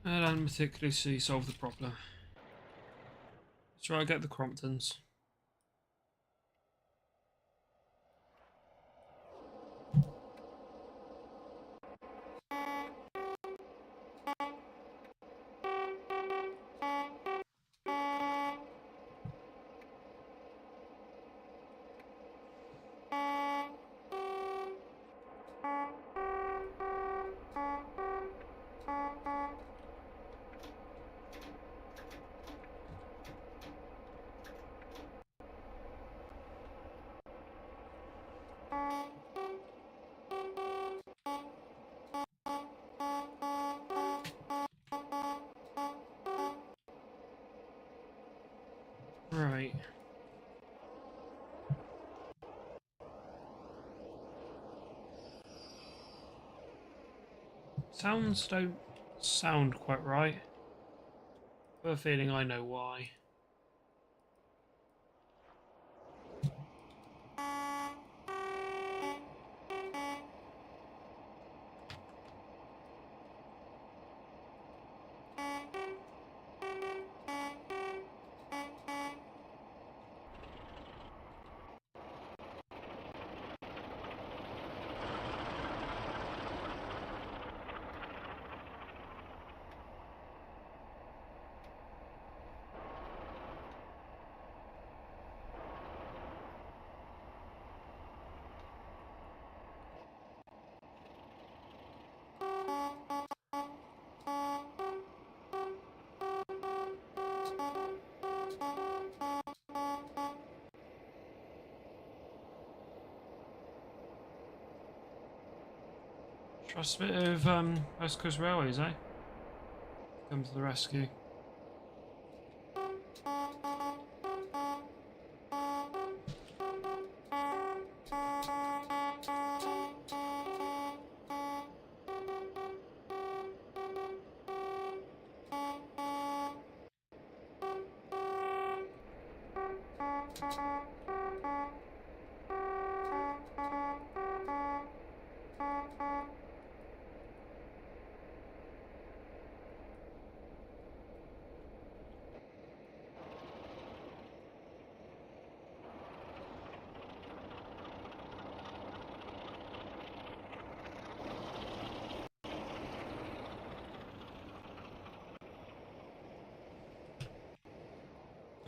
I don't particularly see solve the problem. Let's try to get the Cromptons. Right. Sounds don't sound quite right. I have a feeling I know why. Trust a bit of West Coast Railways, eh? Come to the rescue.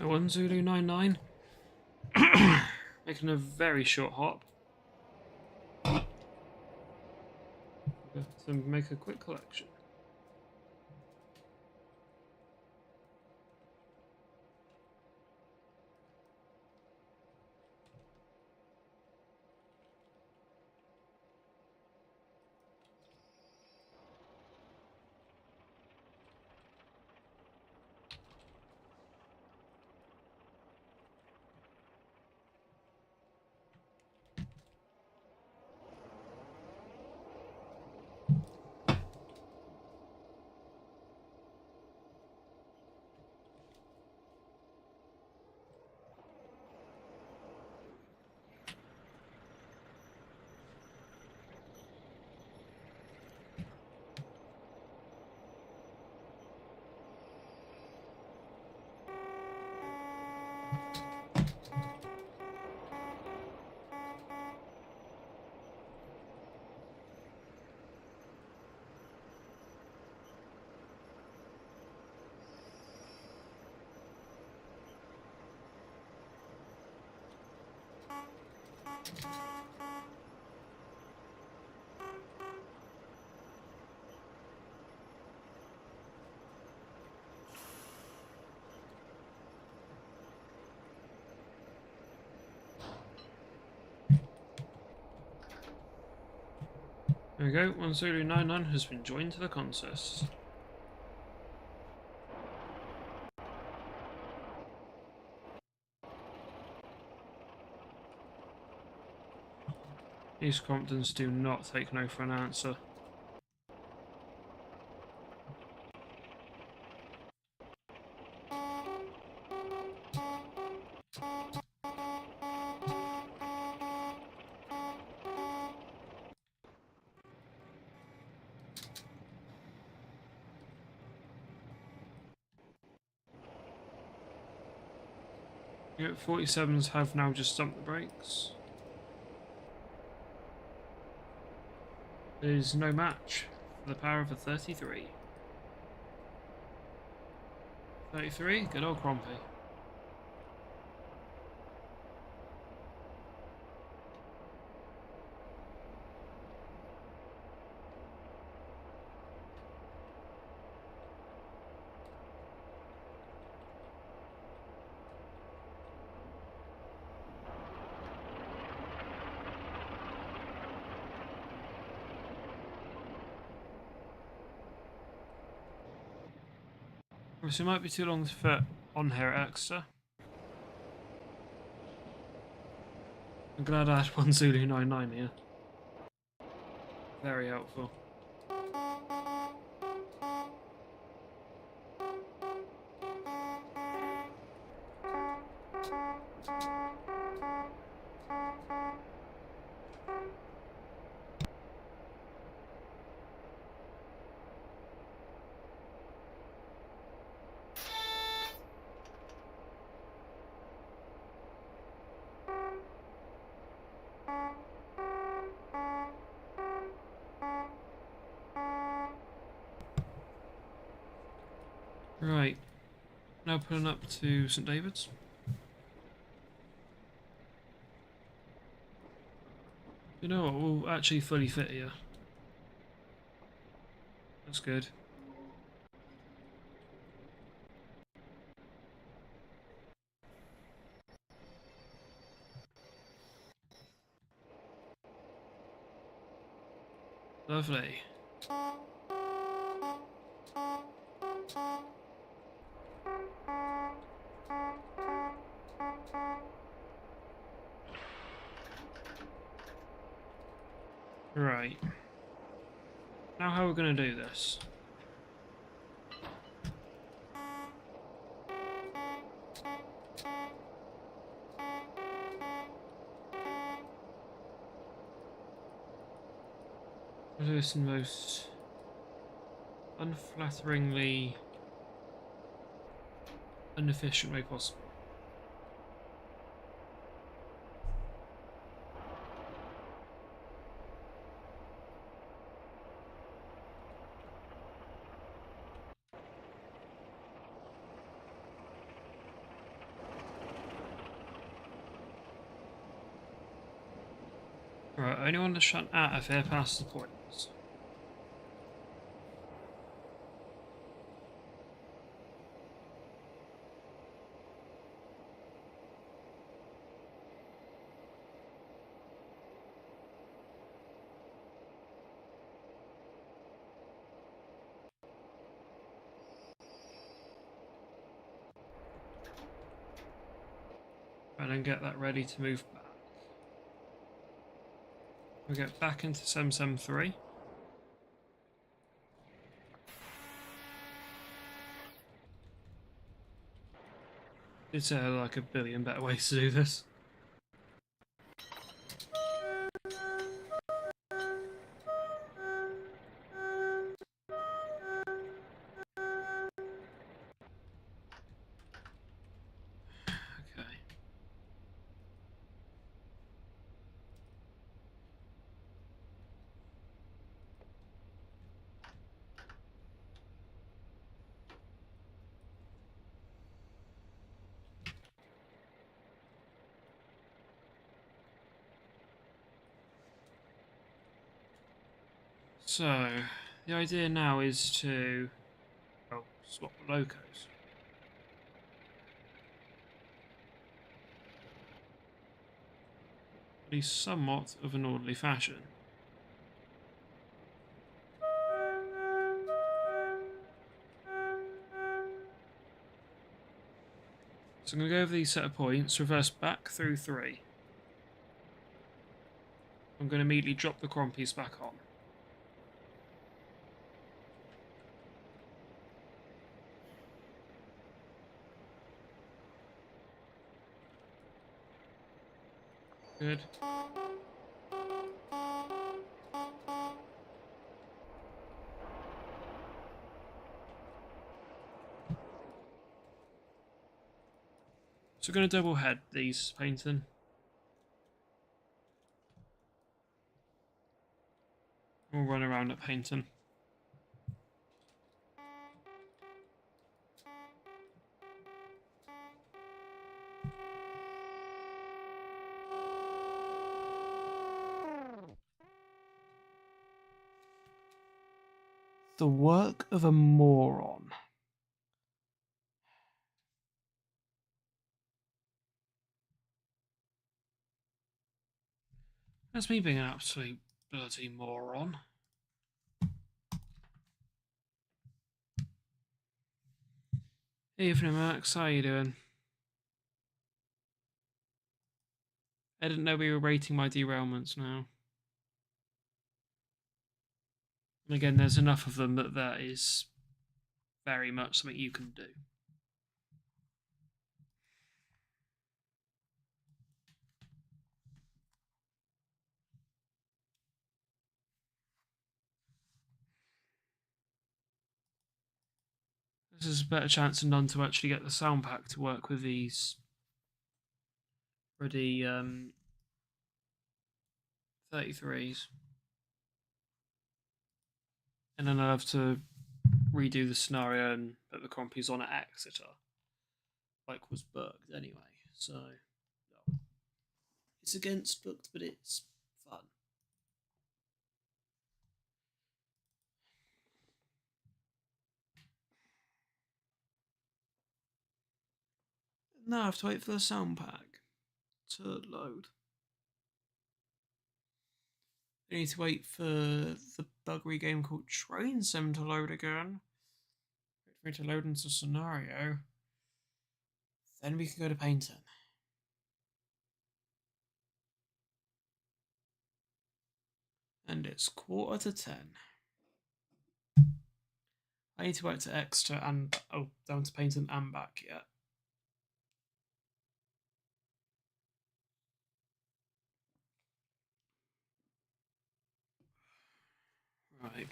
One Zulu 99. Making a very short hop. To make a quick collection. There we go, 1099 has been joined to the contest. These Comptons do not take no for an answer. Yep, 47s have now just stumped the brakes. There's no match for the power of a 33. 33, good old Crompy. It might be too long to fit on here at Exeter. I'm glad I had 1 Zulu 99 here. Very helpful. Right, now pulling up to St David's. You know what, we'll actually fully fit here. That's good. Lovely. Right. Now how are we going to do this? We'll do this in the most unflatteringly inefficient way possible. Right, I only want to shut out if they're past the points. And then get that ready to move back. We'll get back into 773. It's like a billion better ways to do this. Okay. So, the idea now is to swap the locos. At least somewhat of an orderly fashion. So I'm going to go over these set of points, reverse back through 3. I'm going to immediately drop the cron piece back on. Good. So we're going to double head these painting. We'll run around at painting. The work of a moron. That's me being an absolute bloody moron. Evening, Max. How you doing? I didn't know we were rating my derailments now. And again, there's enough of them that is very much something you can do. This is a better chance than none to actually get the sound pack to work with these already 33s. And then I'll have to redo the scenario and put the compies on at Exeter, like was booked anyway. So it's against booked, but it's fun. Now I have to wait for the sound pack to load. I need to wait for the buggery game called Train Sim to load again. Wait for it to load into scenario. Then we can go to painting. And it's 9:45. I need to wait to Exeter and down to painting and back yet. Right.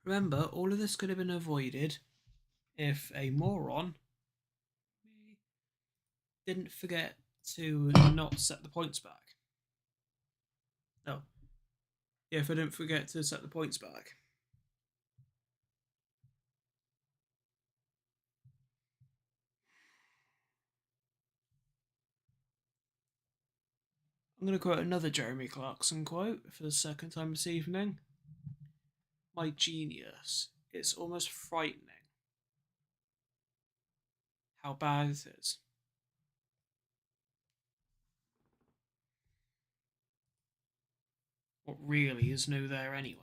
Remember, all of this could have been avoided if a moron didn't forget to not set the points back. Oh. Yeah, if I didn't forget to set the points back. I'm going to quote another Jeremy Clarkson quote for the second time this evening. My genius. It's almost frightening how bad it is. What really is new there anyway?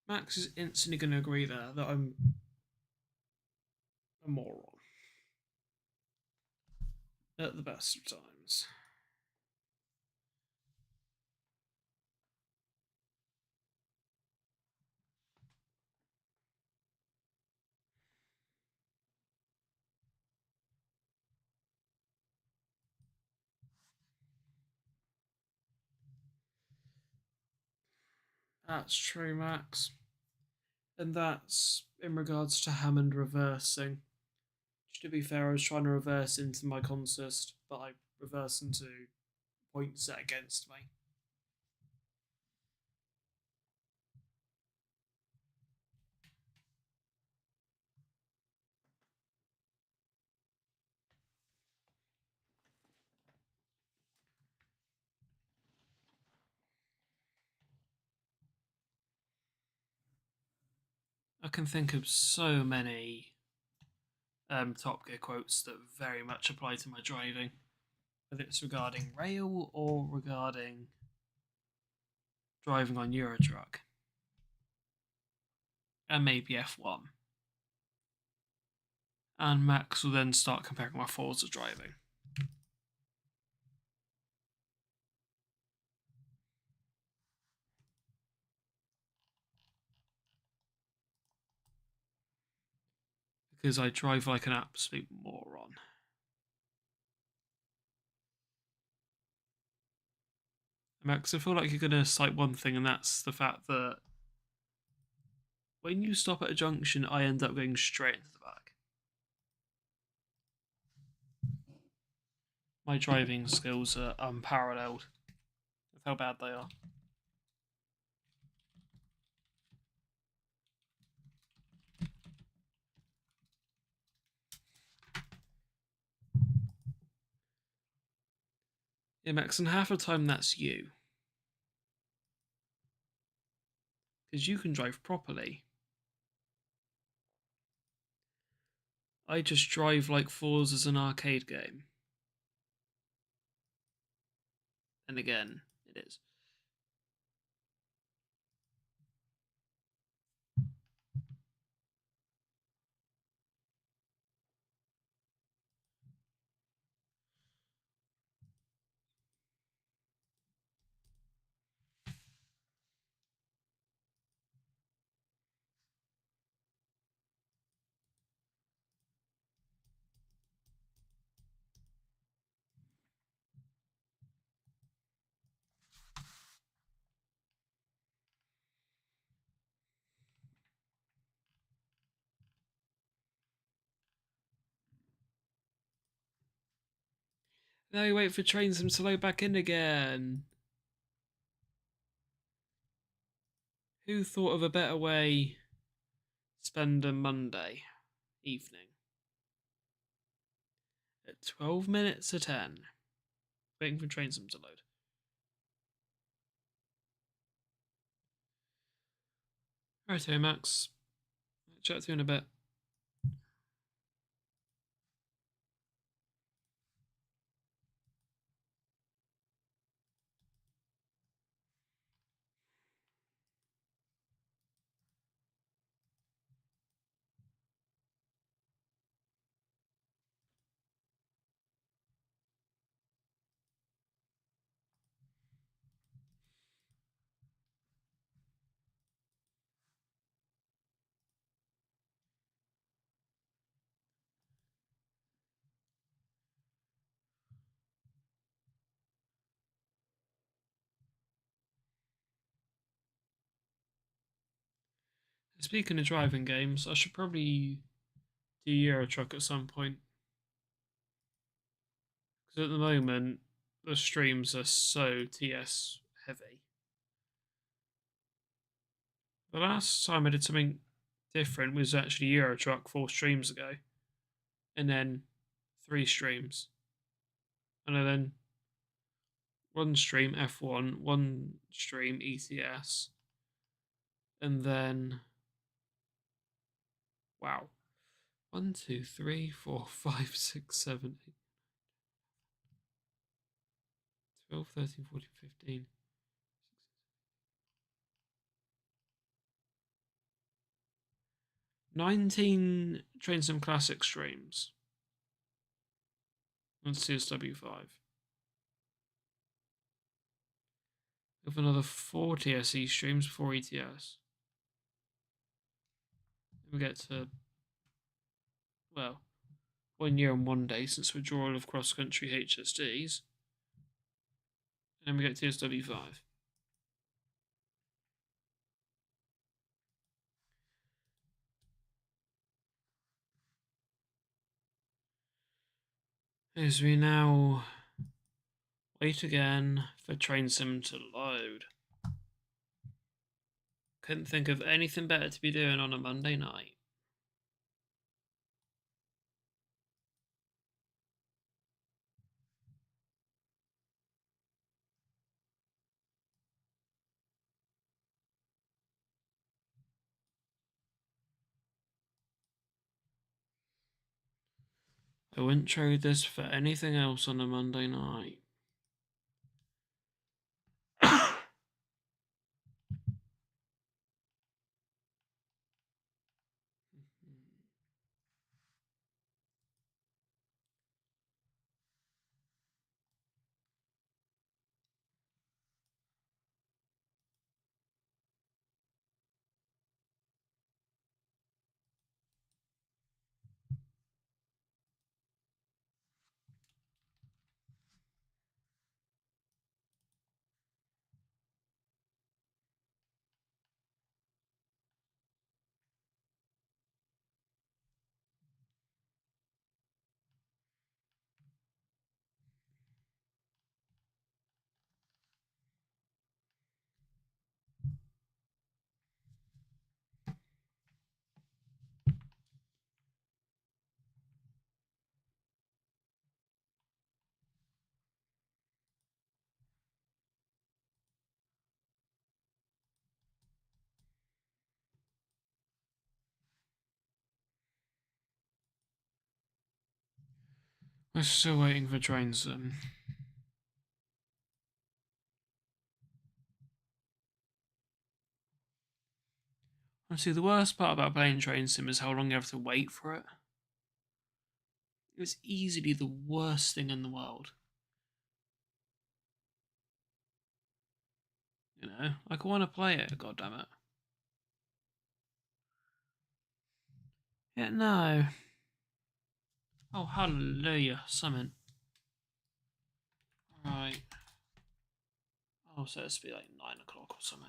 Max is instantly going to agree there that I'm a moron. At the best of times. That's true, Max. And that's in regards to Hammond reversing. To be fair, I was trying to reverse into my consist, but I reversed into points set against me. I can think of so many Top Gear quotes that very much apply to my driving, whether it's regarding rail or regarding driving on Eurotruck, and maybe F1. And Max will then start comparing my Forza driving. Because I drive like an absolute moron. Max, I feel like you're going to cite one thing, and that's the fact that when you stop at a junction, I end up going straight into the back. My driving skills are unparalleled with how bad they are. Yeah, Max, and half the time that's you. Because you can drive properly. I just drive like Forza's an arcade game. And again, it is. Now we wait for train sim to load back in again. Who thought of a better way to spend a Monday evening? At 12 minutes to 10. Waiting for train sim to load. Righto, Max. Chat to you in a bit. Speaking of driving games, I should probably do Euro Truck at some point. Because at the moment, the streams are so TS heavy. The last time I did something different was actually Euro Truck 4 streams ago. And then 3 streams. And then 1 stream F1, 1 stream ETS. And then, wow. 1, 2, 3, 4, 5, 6, 7, 8, 12, 13, 14, 15. 19 Train Sim Classic streams. On TSW5. With another 4 TSE streams before ETS. We get to, well, 1 year and 1 day since withdrawal of cross-country HSDs. And then we get TSW5. As we now wait again for train sim to load. Couldn't think of anything better to be doing on a Monday night. I wouldn't trade this for anything else on a Monday night. We're still waiting for train sim. Honestly, the worst part about playing train sim is how long you have to wait for it. It was easily the worst thing in the world. You know, like I want to play it, god damn it. Yeah, no. Oh, hallelujah, summon. Right. Oh, so it's be like 9 o'clock or something.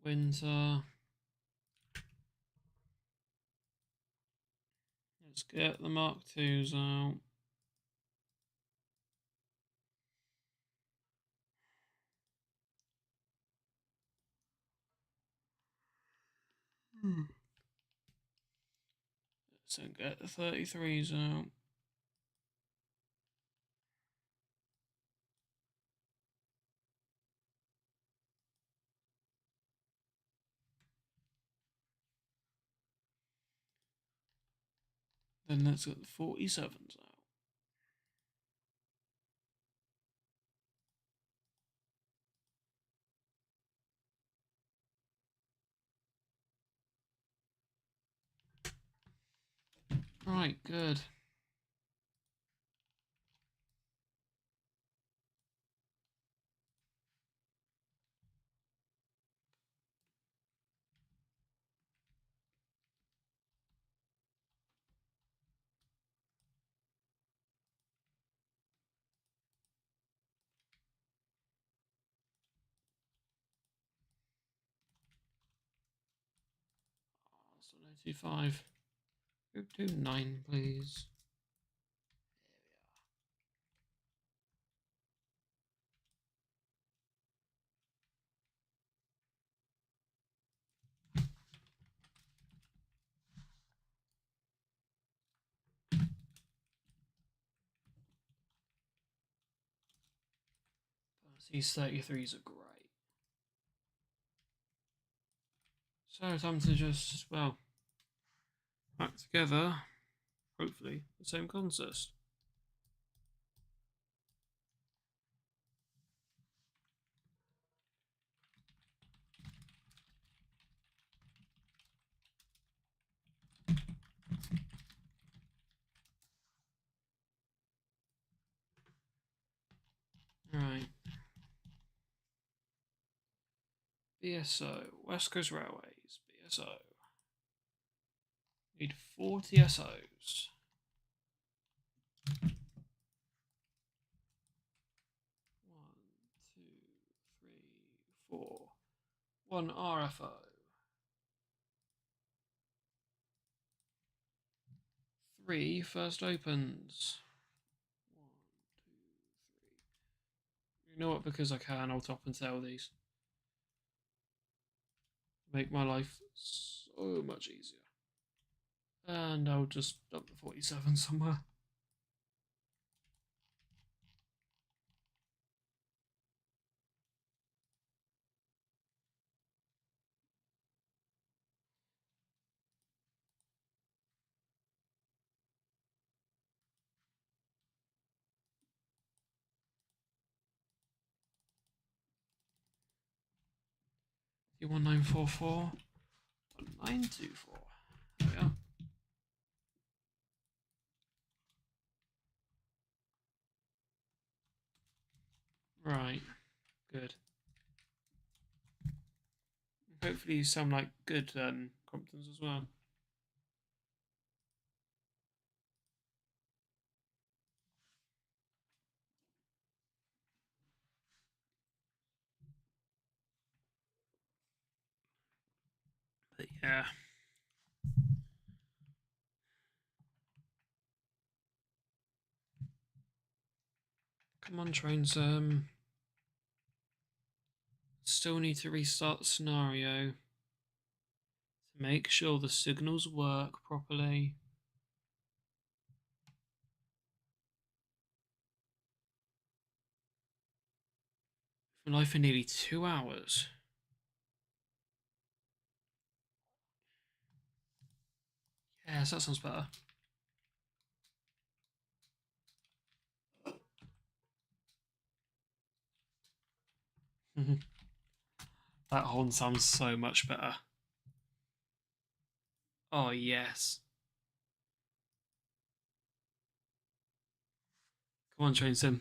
Winter. Let's get the Mark IIs out. So get the 33s out. Then let's get the 47s out. Right, good. So 85. Go to 9, please. These 33s are great. So time to just, well, back together. Hopefully, the same consist. Right. BSO, West Coast Railways, BSO. Need 4 TSOs. 1, 2, 3, 4. 1 RFO. 3 first opens. 1, 2, 3. You know what? Because I can, I'll top and tail these. Make my life so much easier. And I'll just dump the 47 somewhere. T1944 924. There we are. Right, good. Hopefully you sound like good Cromptons as well. But yeah. Come on, trains. Still need to restart the scenario to make sure the signals work properly. For life for nearly 2 hours. Yes, that sounds better. That horn sounds so much better. Oh, yes. Come on, Train Sim.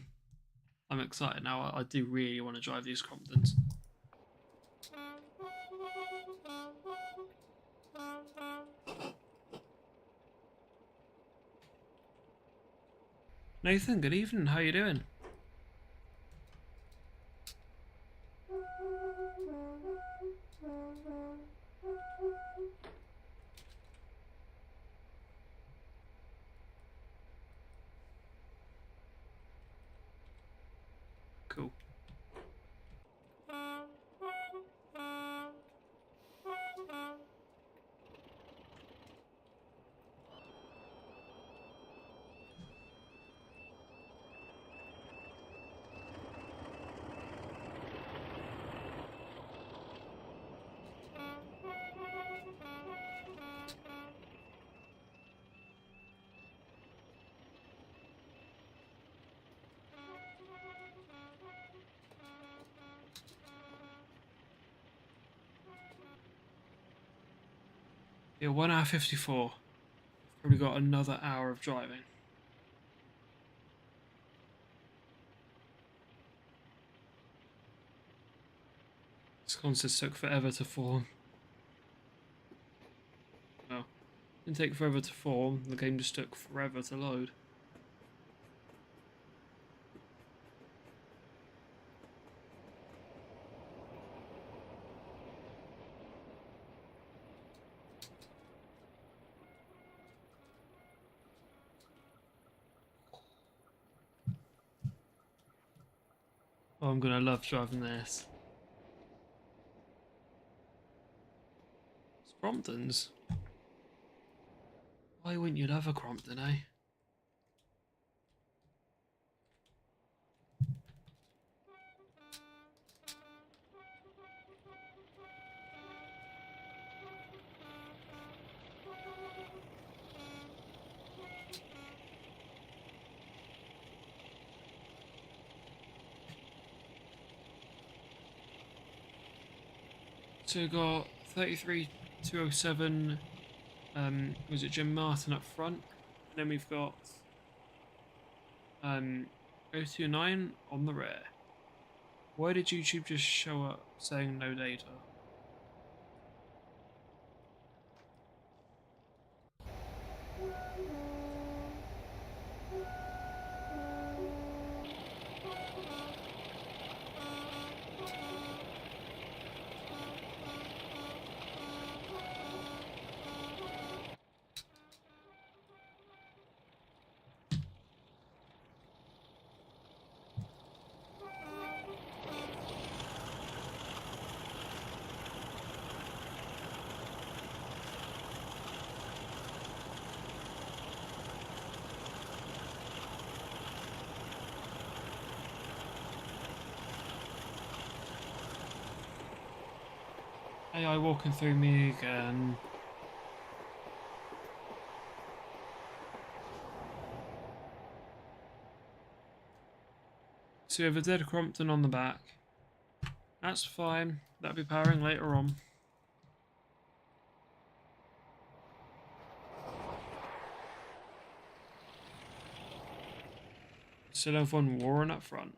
I'm excited now. I do really want to drive these Cromptons. Nathan, good evening. How you doing? Cool. Yeah, 1 hour 54. Probably got another hour of driving. This contest took forever to form. Well, it didn't take forever to form, the game just took forever to load. Oh, I'm gonna love driving this. It's Cromptons. Why wouldn't you love a Crompton, eh? So we've got 33207, was it Jim Martin up front? And then we've got 029 on the rear. Why did YouTube just show up saying no data? AI walking through me again. So we have a dead Crompton on the back. That's fine. That'll be powering later on. Still have one Warren up front.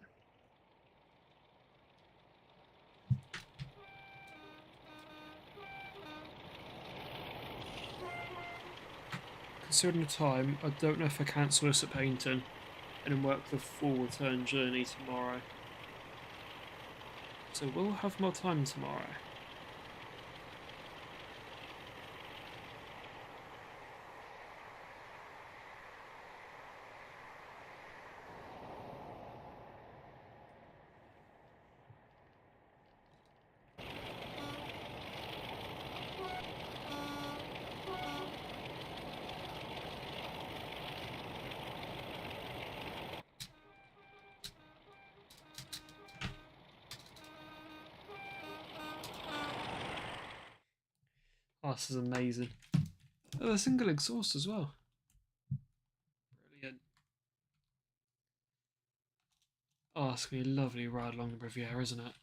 Considering the time, I don't know if I cancel this at Paynton and then work the full return journey tomorrow. So we'll have more time tomorrow. Oh, this is amazing. Oh, a single exhaust as well. Brilliant. Oh, it's going to be a lovely ride along the Riviera, isn't it?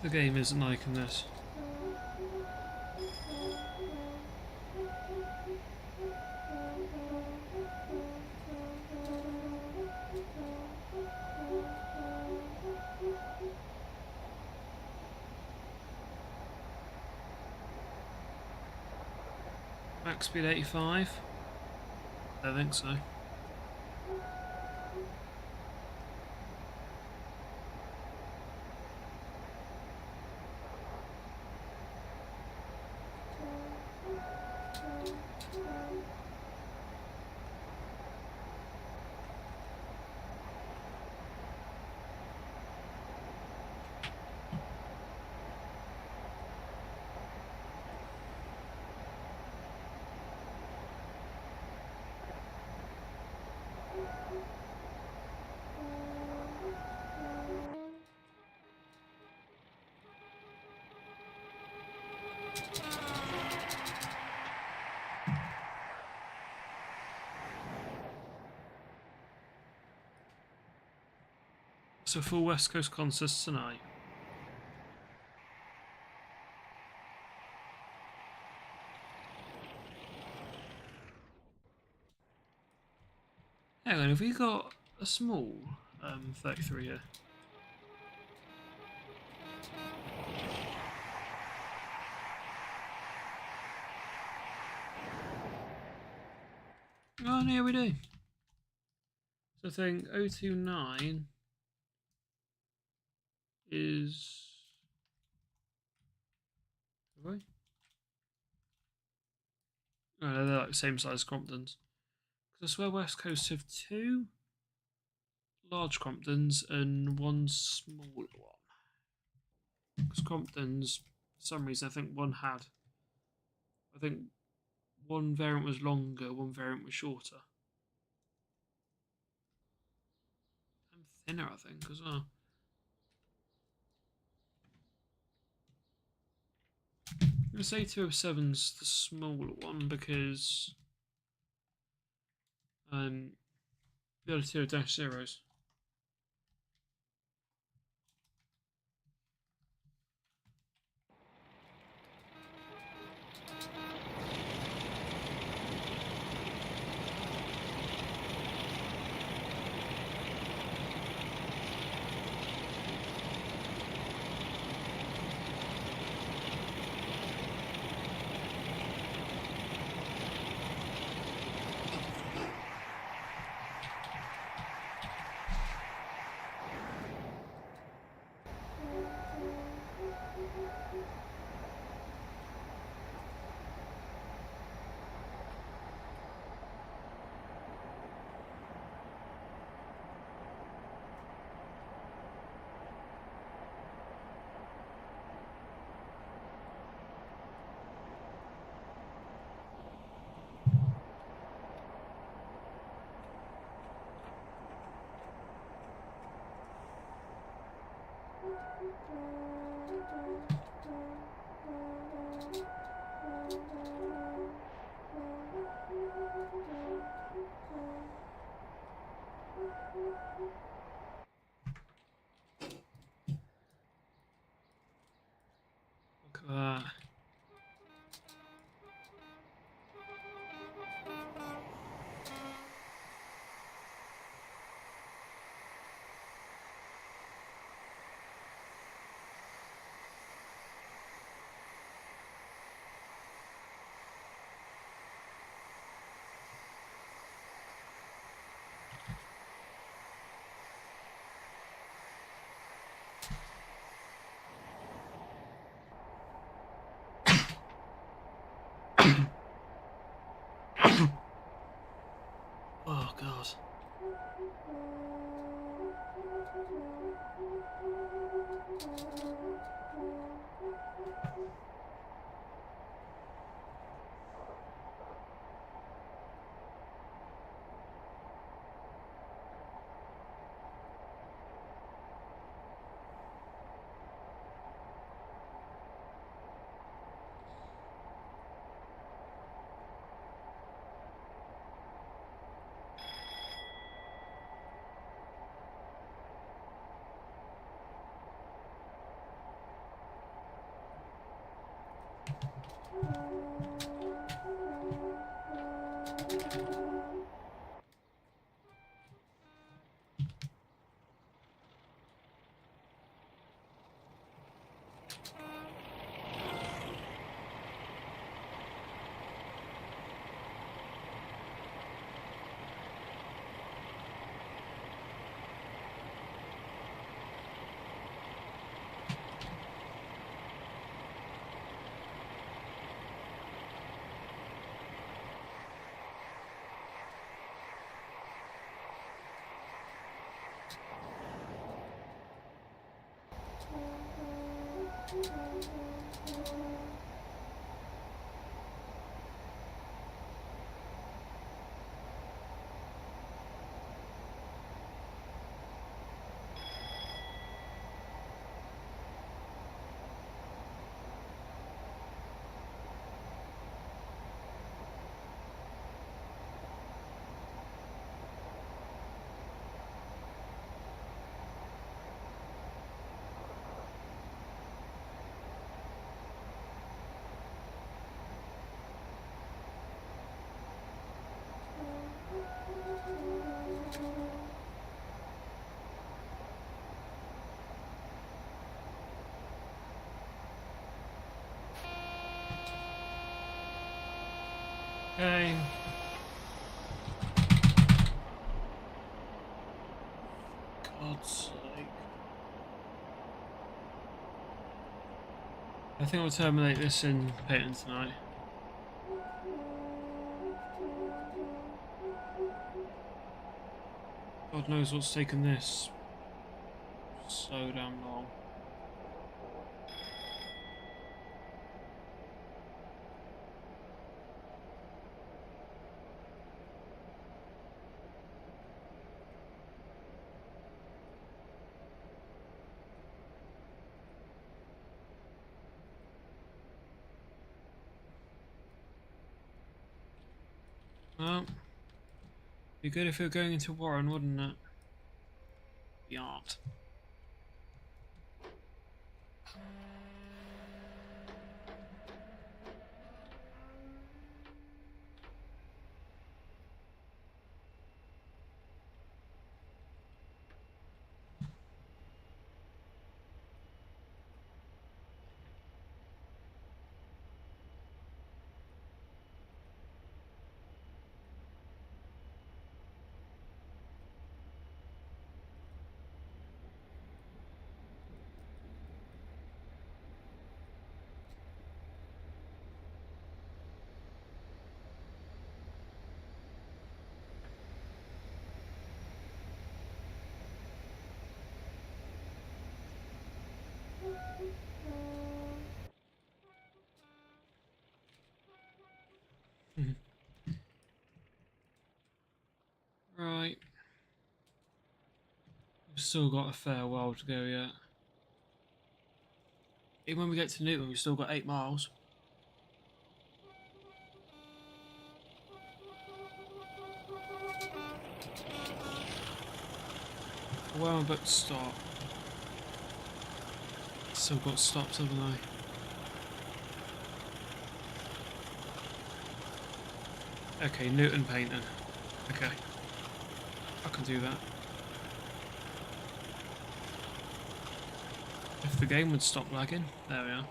The game isn't liking this. Max speed 85? I think so. So full West Coast concerts tonight. Hang on, have we got a small 33 here? Oh, no, yeah, we do. So I think 029 is... Have I? Oh, no, they're like the same size as Cromptons. I swear West Coast have 2 large Cromptons and 1 smaller one. Because Cromptons, for some reason, I think one had. I think one variant was longer, one variant was shorter. And thinner, I think, as well. I'm going to say 207's the smaller one because the other 2 are -0s. Look at that. Oh god. Okay. God's sake. I think we'll terminate this in Peyton tonight. God knows what's taken this so damn long. Well, be good if we were going into Warren, wouldn't it? We aren't. Right. We've still got a fair while to go yet. Even when we get to Newton, we've still got 8 miles. Where am I about to stop? Still got stops, haven't I? Okay, Newton painting. Okay. I can do that. If the game would stop lagging. There we are.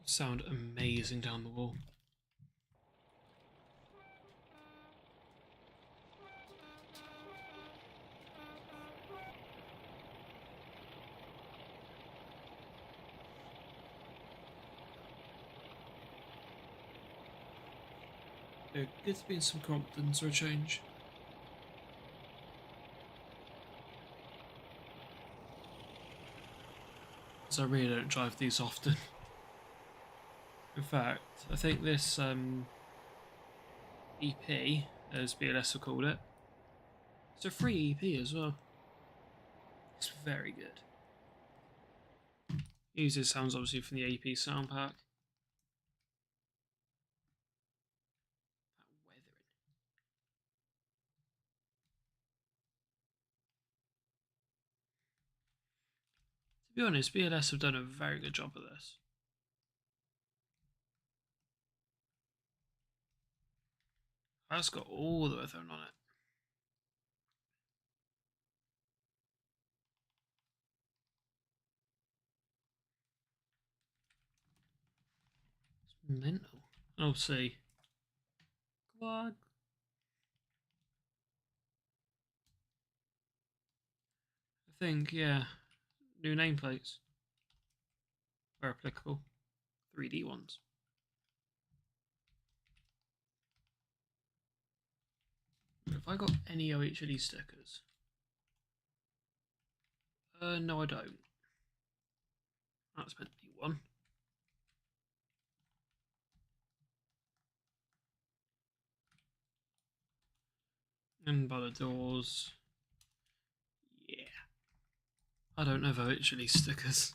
Sound amazing down the wall. Good to be in some confidence or a change. Because I really don't drive these often. In fact, I think this EP, as BLS have called it, it's a free EP as well. It's very good. Uses sounds obviously from the AP sound pack. That weathering. To be honest, BLS have done a very good job of this. That's got all the weathering on it. It's mental. I'll see. Quad. I think, yeah. New nameplates. Where applicable. 3D ones. Have I got any OHLE stickers? No I don't. That's meant to be one. And by the doors. Yeah. I don't have OHLE stickers.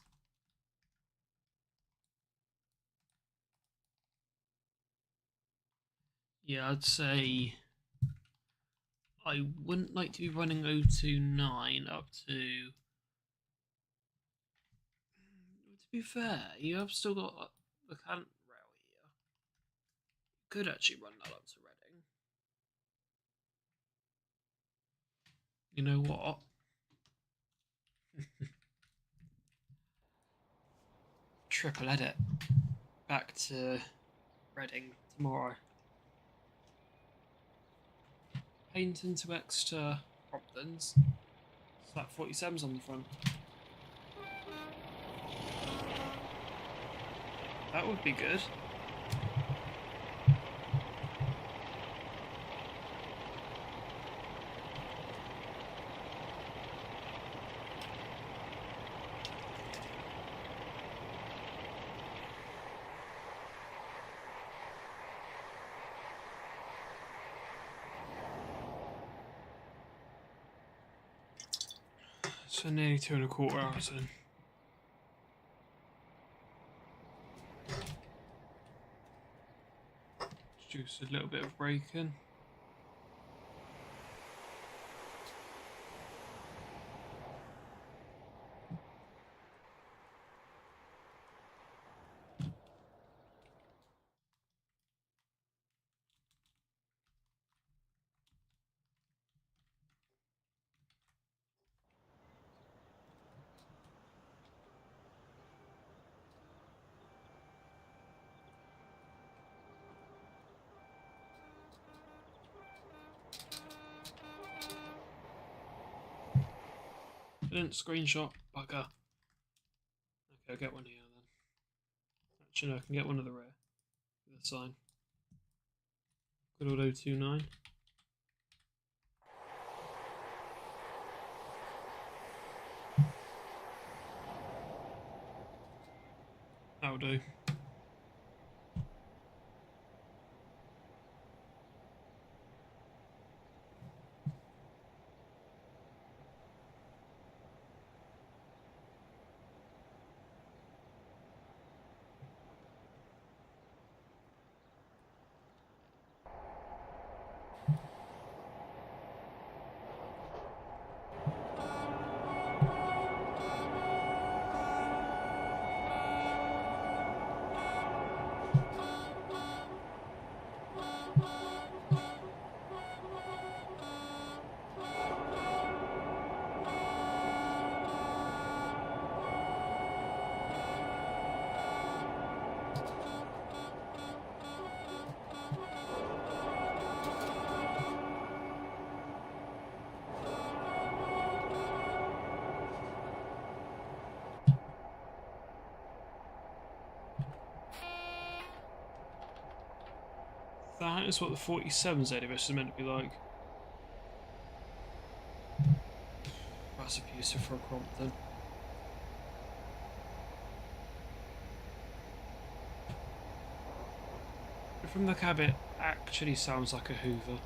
Yeah, I'd say I wouldn't like to be running 029 up to... To be fair, you have still got the Kant rail here. You could actually run that up to Reading. You know what? Triple edit. Back to Reading tomorrow. paint into extra Cromptons. Slap 47s on the front. That would be good. So nearly 2¼ hours in. Just a little bit of braking. I didn't screenshot, bugger. Okay, I'll get one here then. Actually, no, I can get one of the rear. With the sign. Good old 029. That'll do. That is what the 47's ADBS is meant to be like. That's abusive for a Crompton. But from the cab it actually sounds like a Hoover.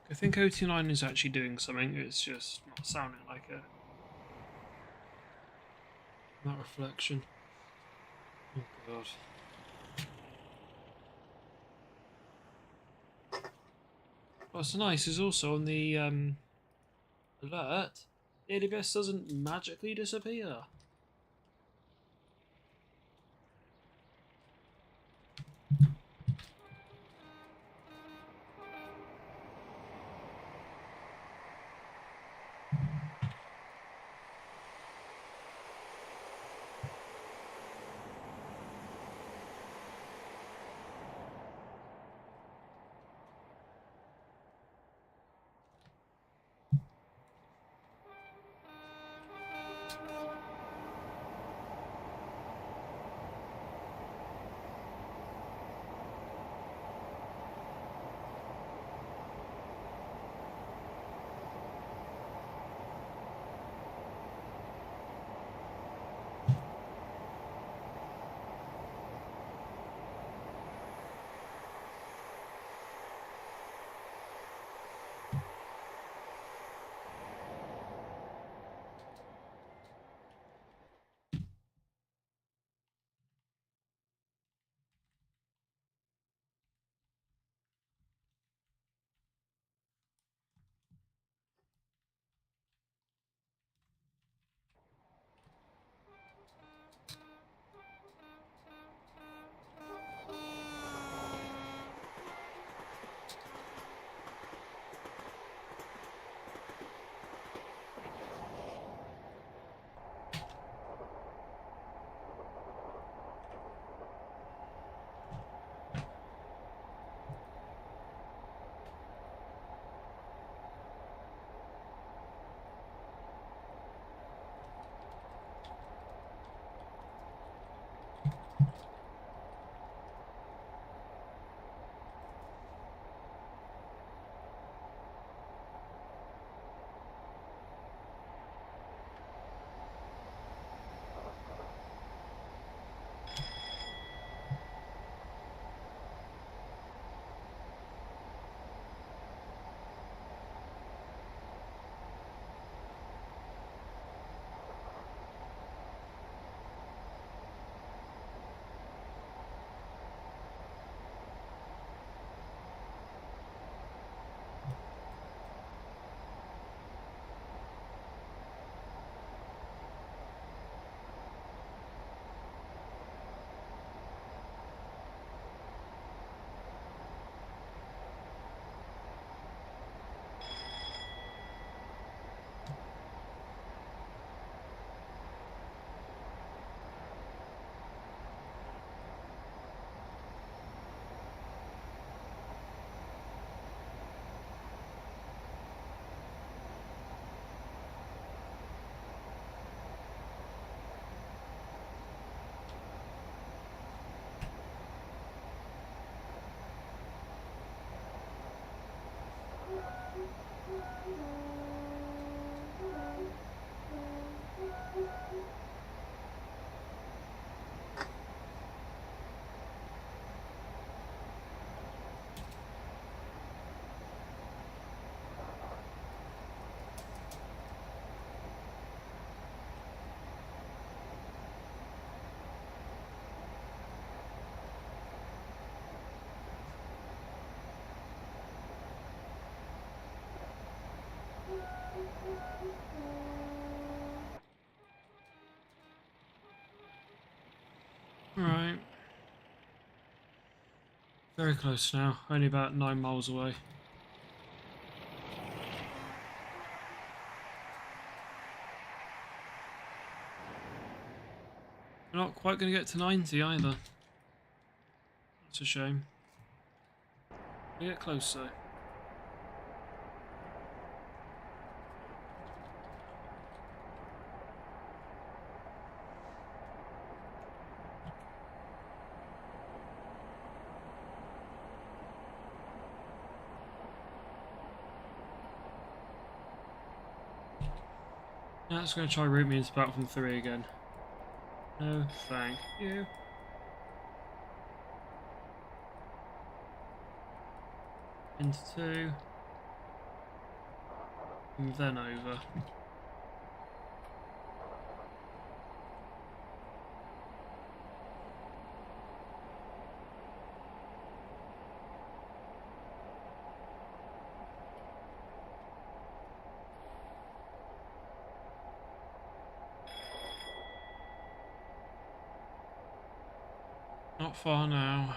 I think 029 is actually doing something, it's just not sounding like it. That reflection. Oh god. What's nice is also on the alert, the ADBS doesn't magically disappear. Right. Very close now, only about 9 miles away. We're not quite going to get to 90 either. That's a shame. We get close though. Now it's going to try route me into platform 3 again. No, thank you. Into 2. And then over. Not far now.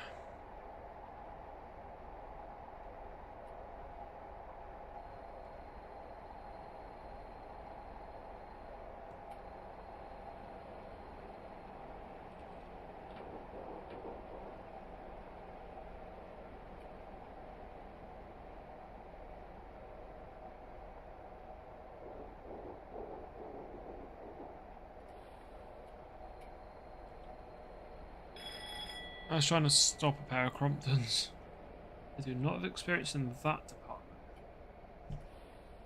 I was trying to stop a pair of Cromptons. I do not have experience in that department.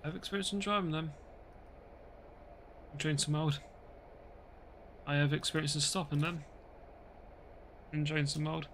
I have experience in driving them. I'm trained some old. I have experience in stopping them. I'm trained some old.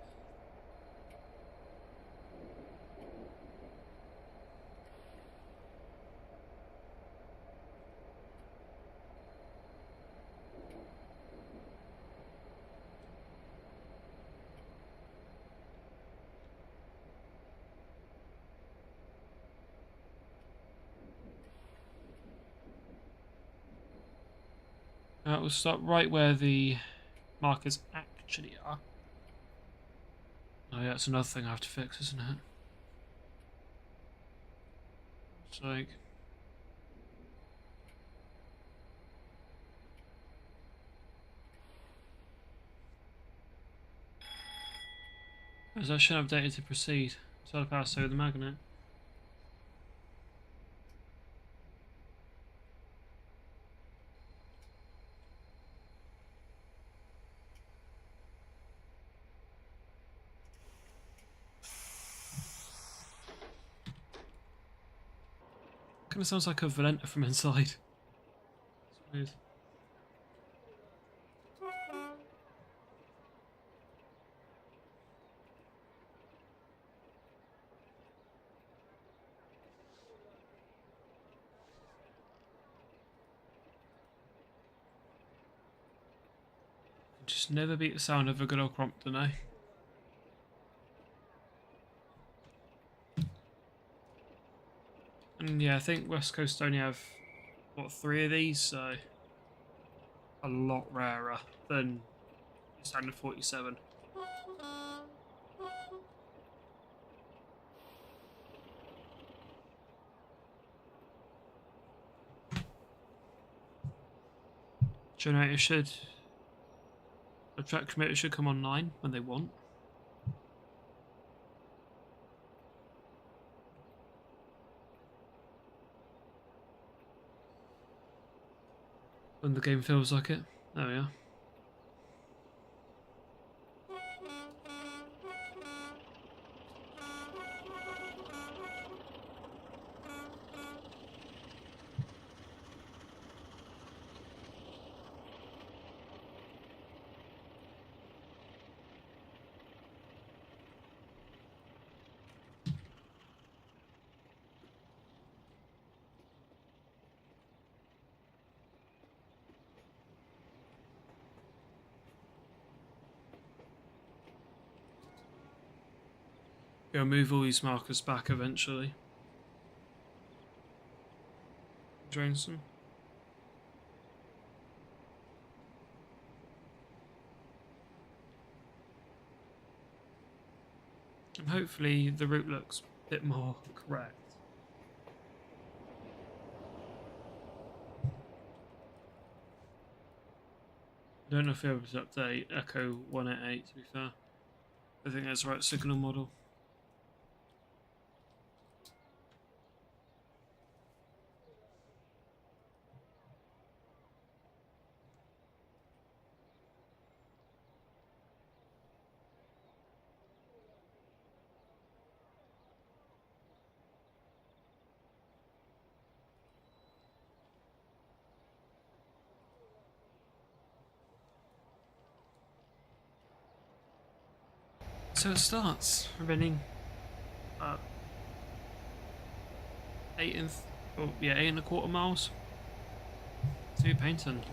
We'll stop right where the markers actually are. Oh yeah, that's another thing I have to fix, isn't it? It's like... As I should update it to proceed. So I'll pass through the magnet. Kind of sounds like a Valenta from inside. Smooth. Just never beat the sound of a good old Crompton, eh? And yeah, I think West Coast only have, what, 3 of these, so a lot rarer than standard 47. Generator should... The track committer should come online when they want. When the game feels like it. There we are. Go move all these markers back eventually. Drain some. And hopefully the route looks a bit more correct. I don't know if I'll be able to update Echo 188 to be fair. I think that's the right signal model. So it starts running 8.25 miles to Paynton.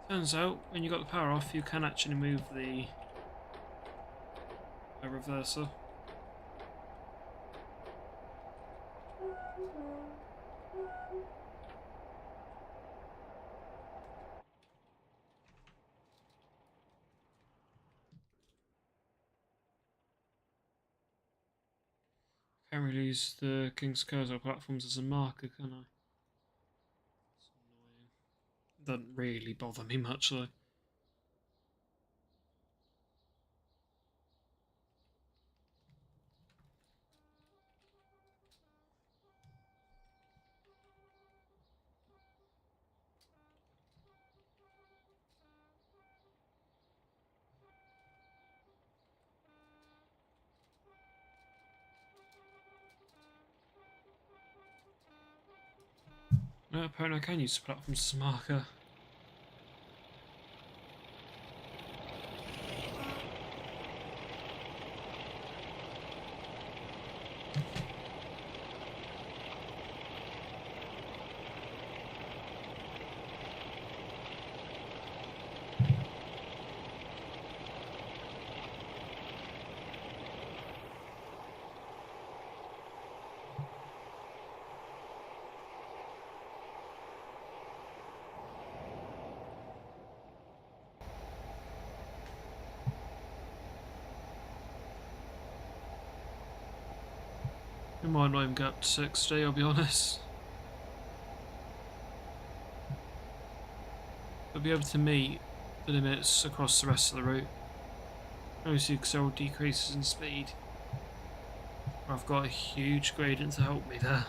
Turns out, when you got the power off, you can actually move the reverser. Can't really use the King's Cursor platforms as a marker, can I? It's annoying. Doesn't really bother me much though. No, apparently I can use the platforms as a marker. It might not even get up to 60, I'll be honest. I'll be able to meet the limits across the rest of the route. Mostly because there are decreases in speed. I've got a huge gradient to help me there.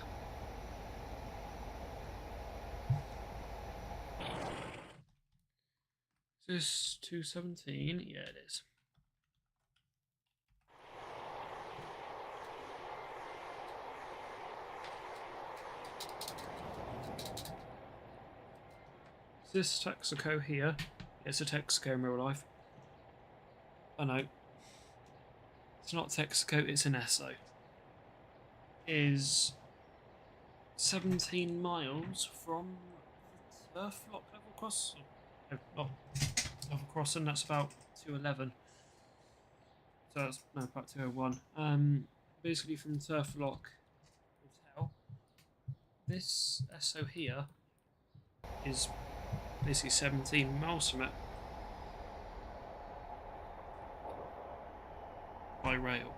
Is this 217? Yeah, it is. Is this Texaco here? It's a Texaco in real life. Oh no. It's not Texaco, it's an Esso. is 17 miles from the Turf Lock level cross. No, not level crossing, that's about 211. So that's no, about 201. Basically from Turf Lock Hotel, this SO here is basically 17 miles from it by rail.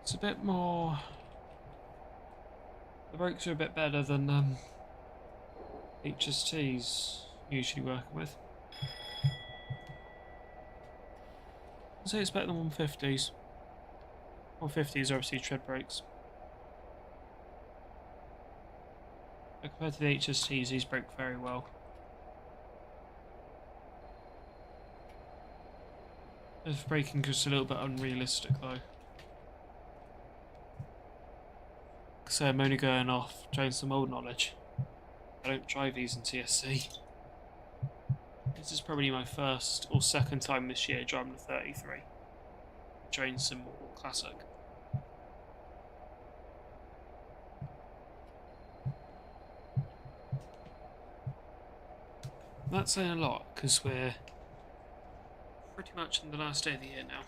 It's a bit more. The brakes are a bit better than HST's usually working with. I'd say it's better than 150s. 150s are obviously tread brakes. But compared to the HSTs, these brake very well. The braking just a little bit unrealistic though. So I'm only going off trying some old knowledge. I don't drive these in TSC. This is probably my first or second time this year driving the 33. Train Sim Classic. That's saying a lot because we're pretty much in the last day of the year now.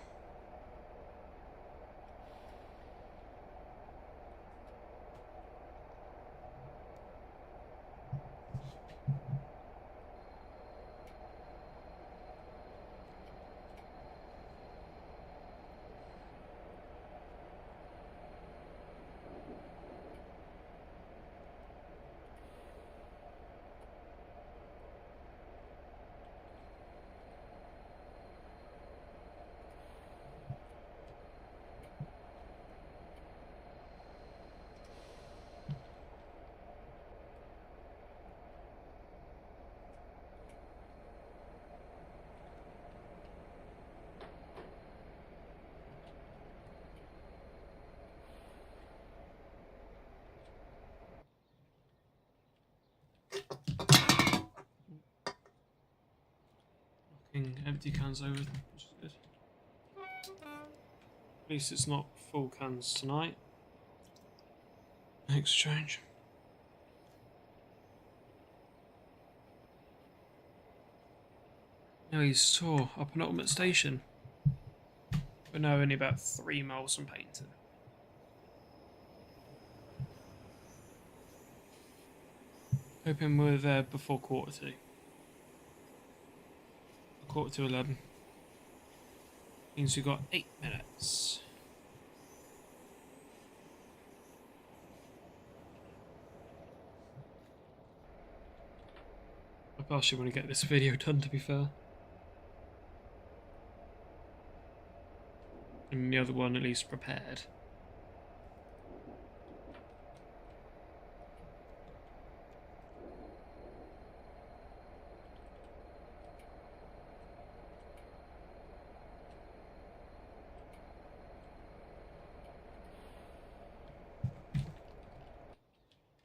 Knocking empty cans over, which is good. At least it's not full cans tonight. Exchange. Now he's tore our penultimate station. We're now only about 3 miles from Paynton. Hoping we're there before 2:45. 11:15. Means we've got 8 minutes. I partially want to get this video done, to be fair. And the other one at least prepared.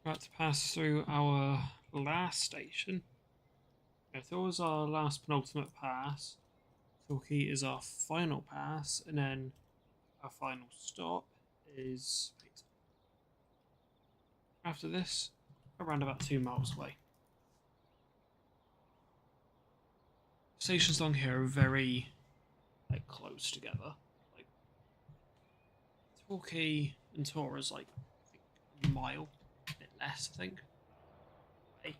About to pass through our last station. If there was our last penultimate pass, Torquay is our final pass, and then our final stop is Paynton. After this, around about 2 miles away. Stations along here are very close together. Like Torquay and Tor is like I think a mile, a bit less I think. Away.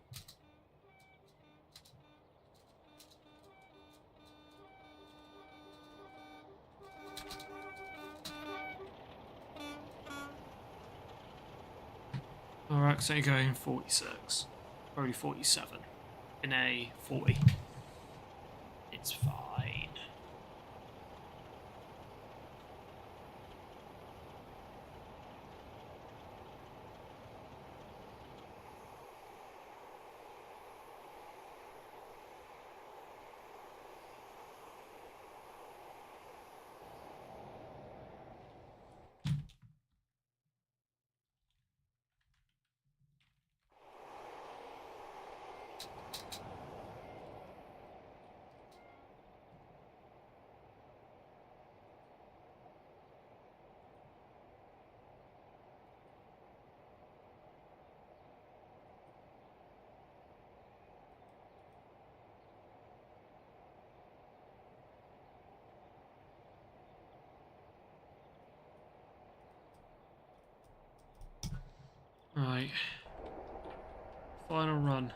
Our accident going 46, probably 47 in a 40. It's fine. Right. Final run.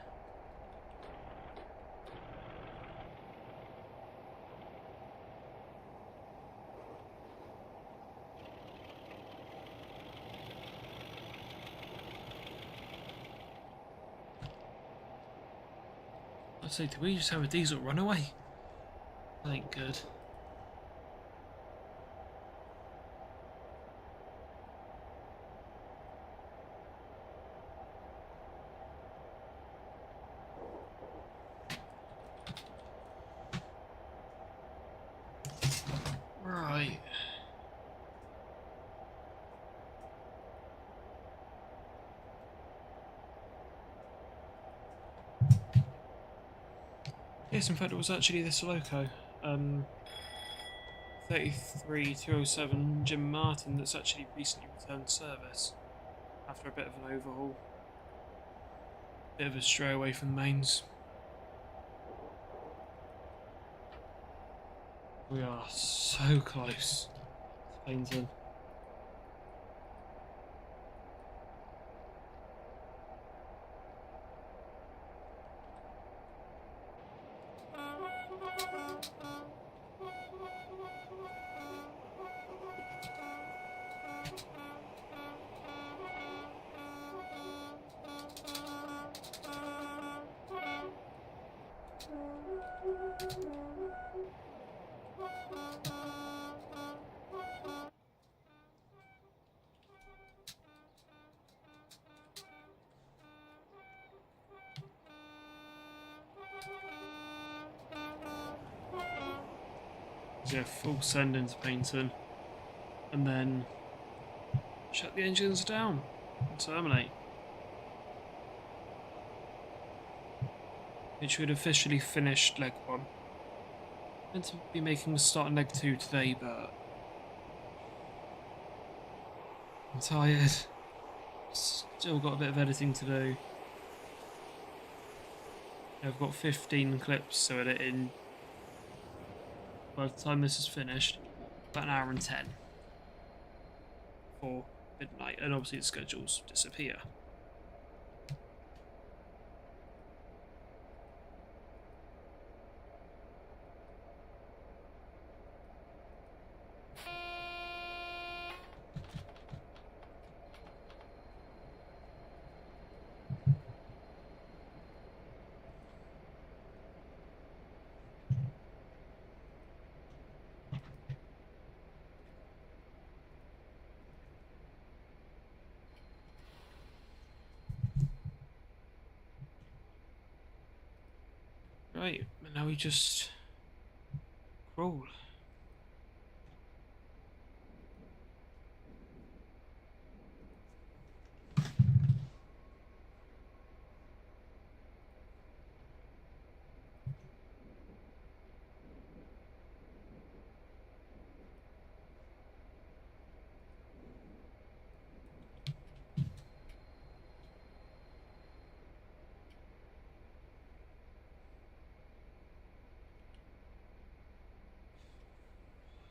Let's see, did we just have a diesel runaway? That ain't good. Right. Yes, in fact, it was actually this loco, 33207 Jim Martin, that's actually recently returned service after a bit of an overhaul. Bit of a stray away from the mains. We are so close to Paynton. Yeah, full send into Paynton, and then shut the engines down and terminate. Which would officially finished leg 1. Meant to be making a start on leg 2 today, but I'm tired. Still got a bit of editing to do. I've got 15 clips to edit in. By the time this is finished, about an hour and 10 for midnight, and obviously the schedules disappear. Right, and now we just crawl.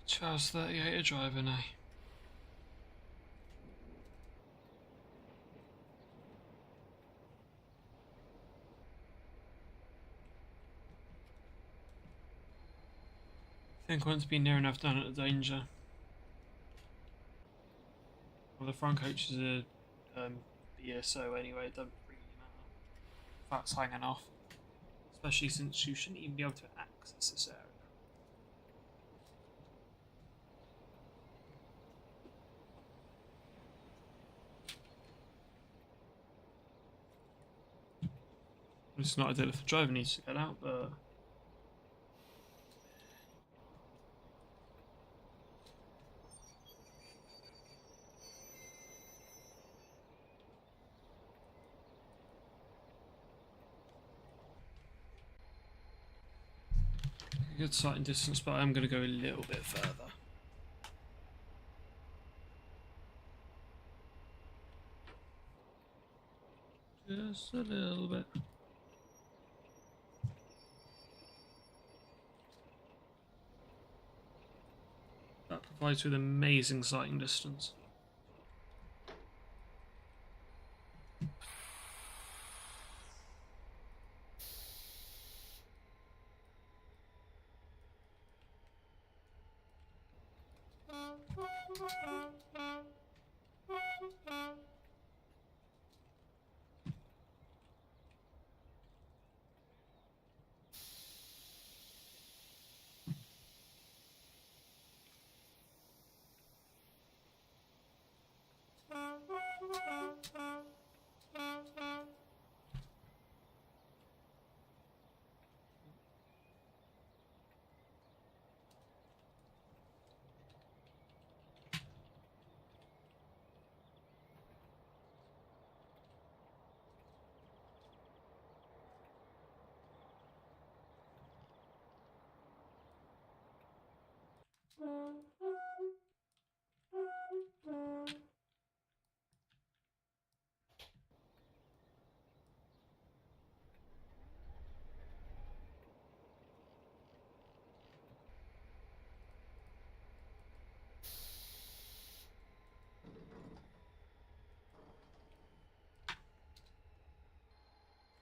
Charles 38 a driver now. I think once been near enough down at the danger. Well, the front coach is a BSO anyway, it doesn't really matter. That's hanging off. Especially since you shouldn't even be able to access this area. It's not ideal if the driver needs to get out, but a good sighting distance, but I'm going to go a little bit further. Just a little bit. That provides with amazing sighting distance.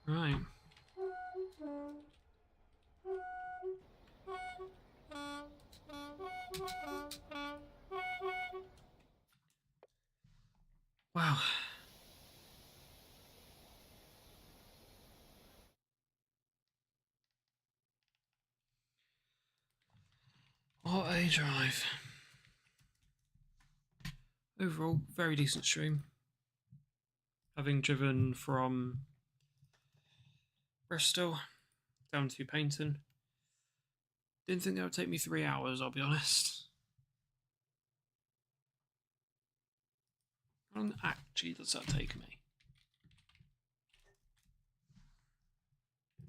Right. Wow. What a drive. Overall, very decent stream. Having driven from Bristol down to Paynton. Didn't think that would take me 3 hours, I'll be honest. How long actually does that take me?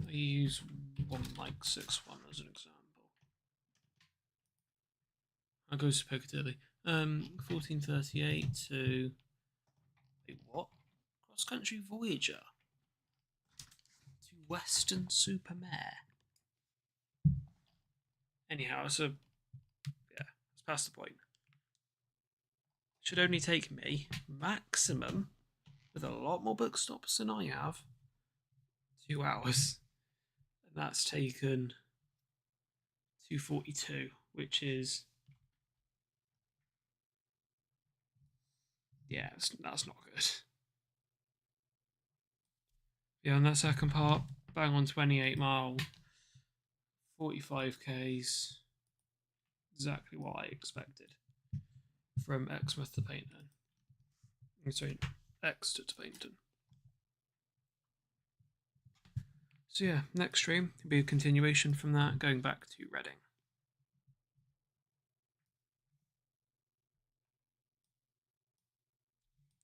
I use 1.61 as an example. I go to Piccadilly. 1438 to... Wait, what? Cross Country Voyager to Weston-super-Mare. Anyhow, it's past the point. Should only take me maximum, with a lot more book stops than I have, 2 hours. And that's taken 2:42, which is that's not good. Yeah, and that second part, bang on 28 mile, 45 k's, exactly what I expected from Exmouth to Paynton. Sorry, Exeter to Paynton. So yeah, next stream will be a continuation from that, going back to Reading.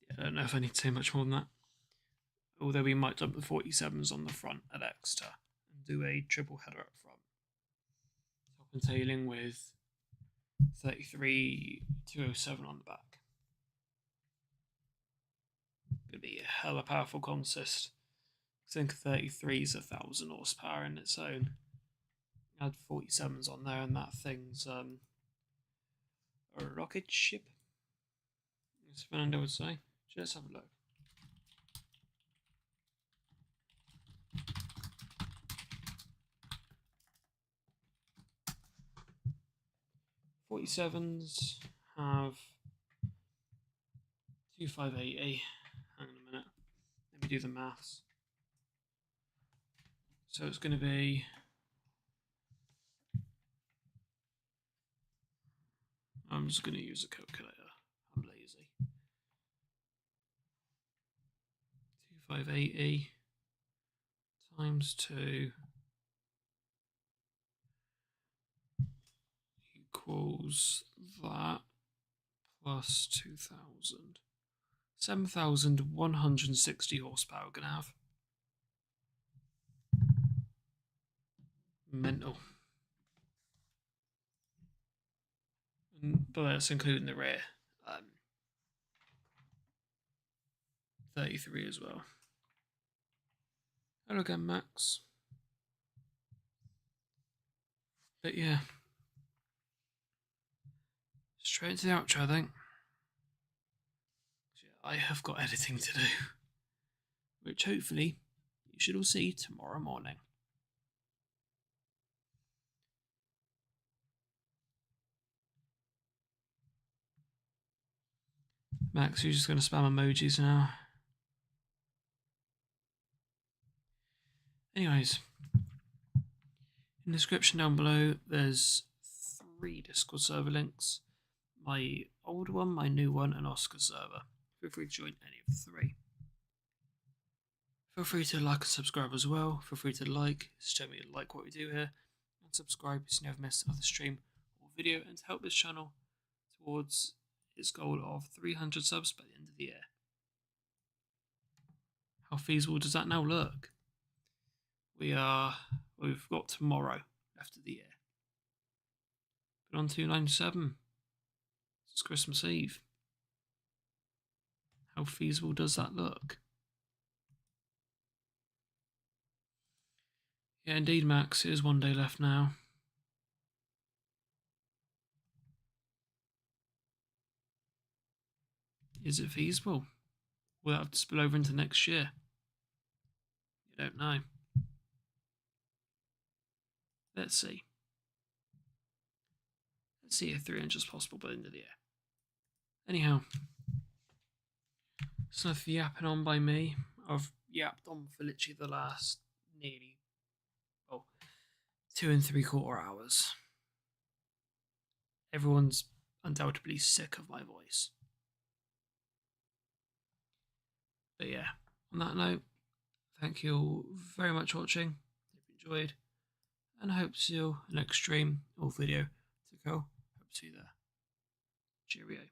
Yeah, I don't know if I need to say much more than that. Although we might dump the 47s on the front at Exeter and do a triple header up front. Top and tailing with 33,207 on the back. Gonna be a hella powerful consist. I think 33 is 1,000 horsepower in its own. Add 47s on there, and that thing's a rocket ship, as Fernando would say. So let's have a look. .47s have 2580. Hang on a minute. Let me do the maths. So it's going to be... I'm just going to use a calculator. I'm lazy. 2580 times 2 equals that plus 2,000. 7,160 horsepower we're going to have. Mental. But that's including the rear. 33 as well. Hello again, Max. But yeah. Straight into the outro, I think. I have got editing to do, which hopefully you should all see tomorrow morning. Max, you're just going to spam emojis now. Anyways, in the description down below, there's 3 Discord server links. My old one, my new one, and Oscar's server. Feel free to join any of the 3. Feel free to like and subscribe as well. Feel free to show me you like what we do here, and subscribe so you never miss another stream or video, and to help this channel towards its goal of 300 subs by the end of the year. How feasible does that now look? We've got tomorrow left of the year. But on 297, it's Christmas Eve. How feasible does that look? Yeah, indeed, Max. It is 1 day left now. Is it feasible? Will that have to spill over into next year? You don't know. Let's see. Let's see if 300 is possible by the end of the year. Anyhow, it's enough yapping on by me. I've yapped on for literally the last nearly 2 3/4 hours. Everyone's undoubtedly sick of my voice. But yeah, on that note, thank you all very much for watching. Hope you enjoyed, and I hope to see you next stream or video to go. Hope to see you there. Cheerio.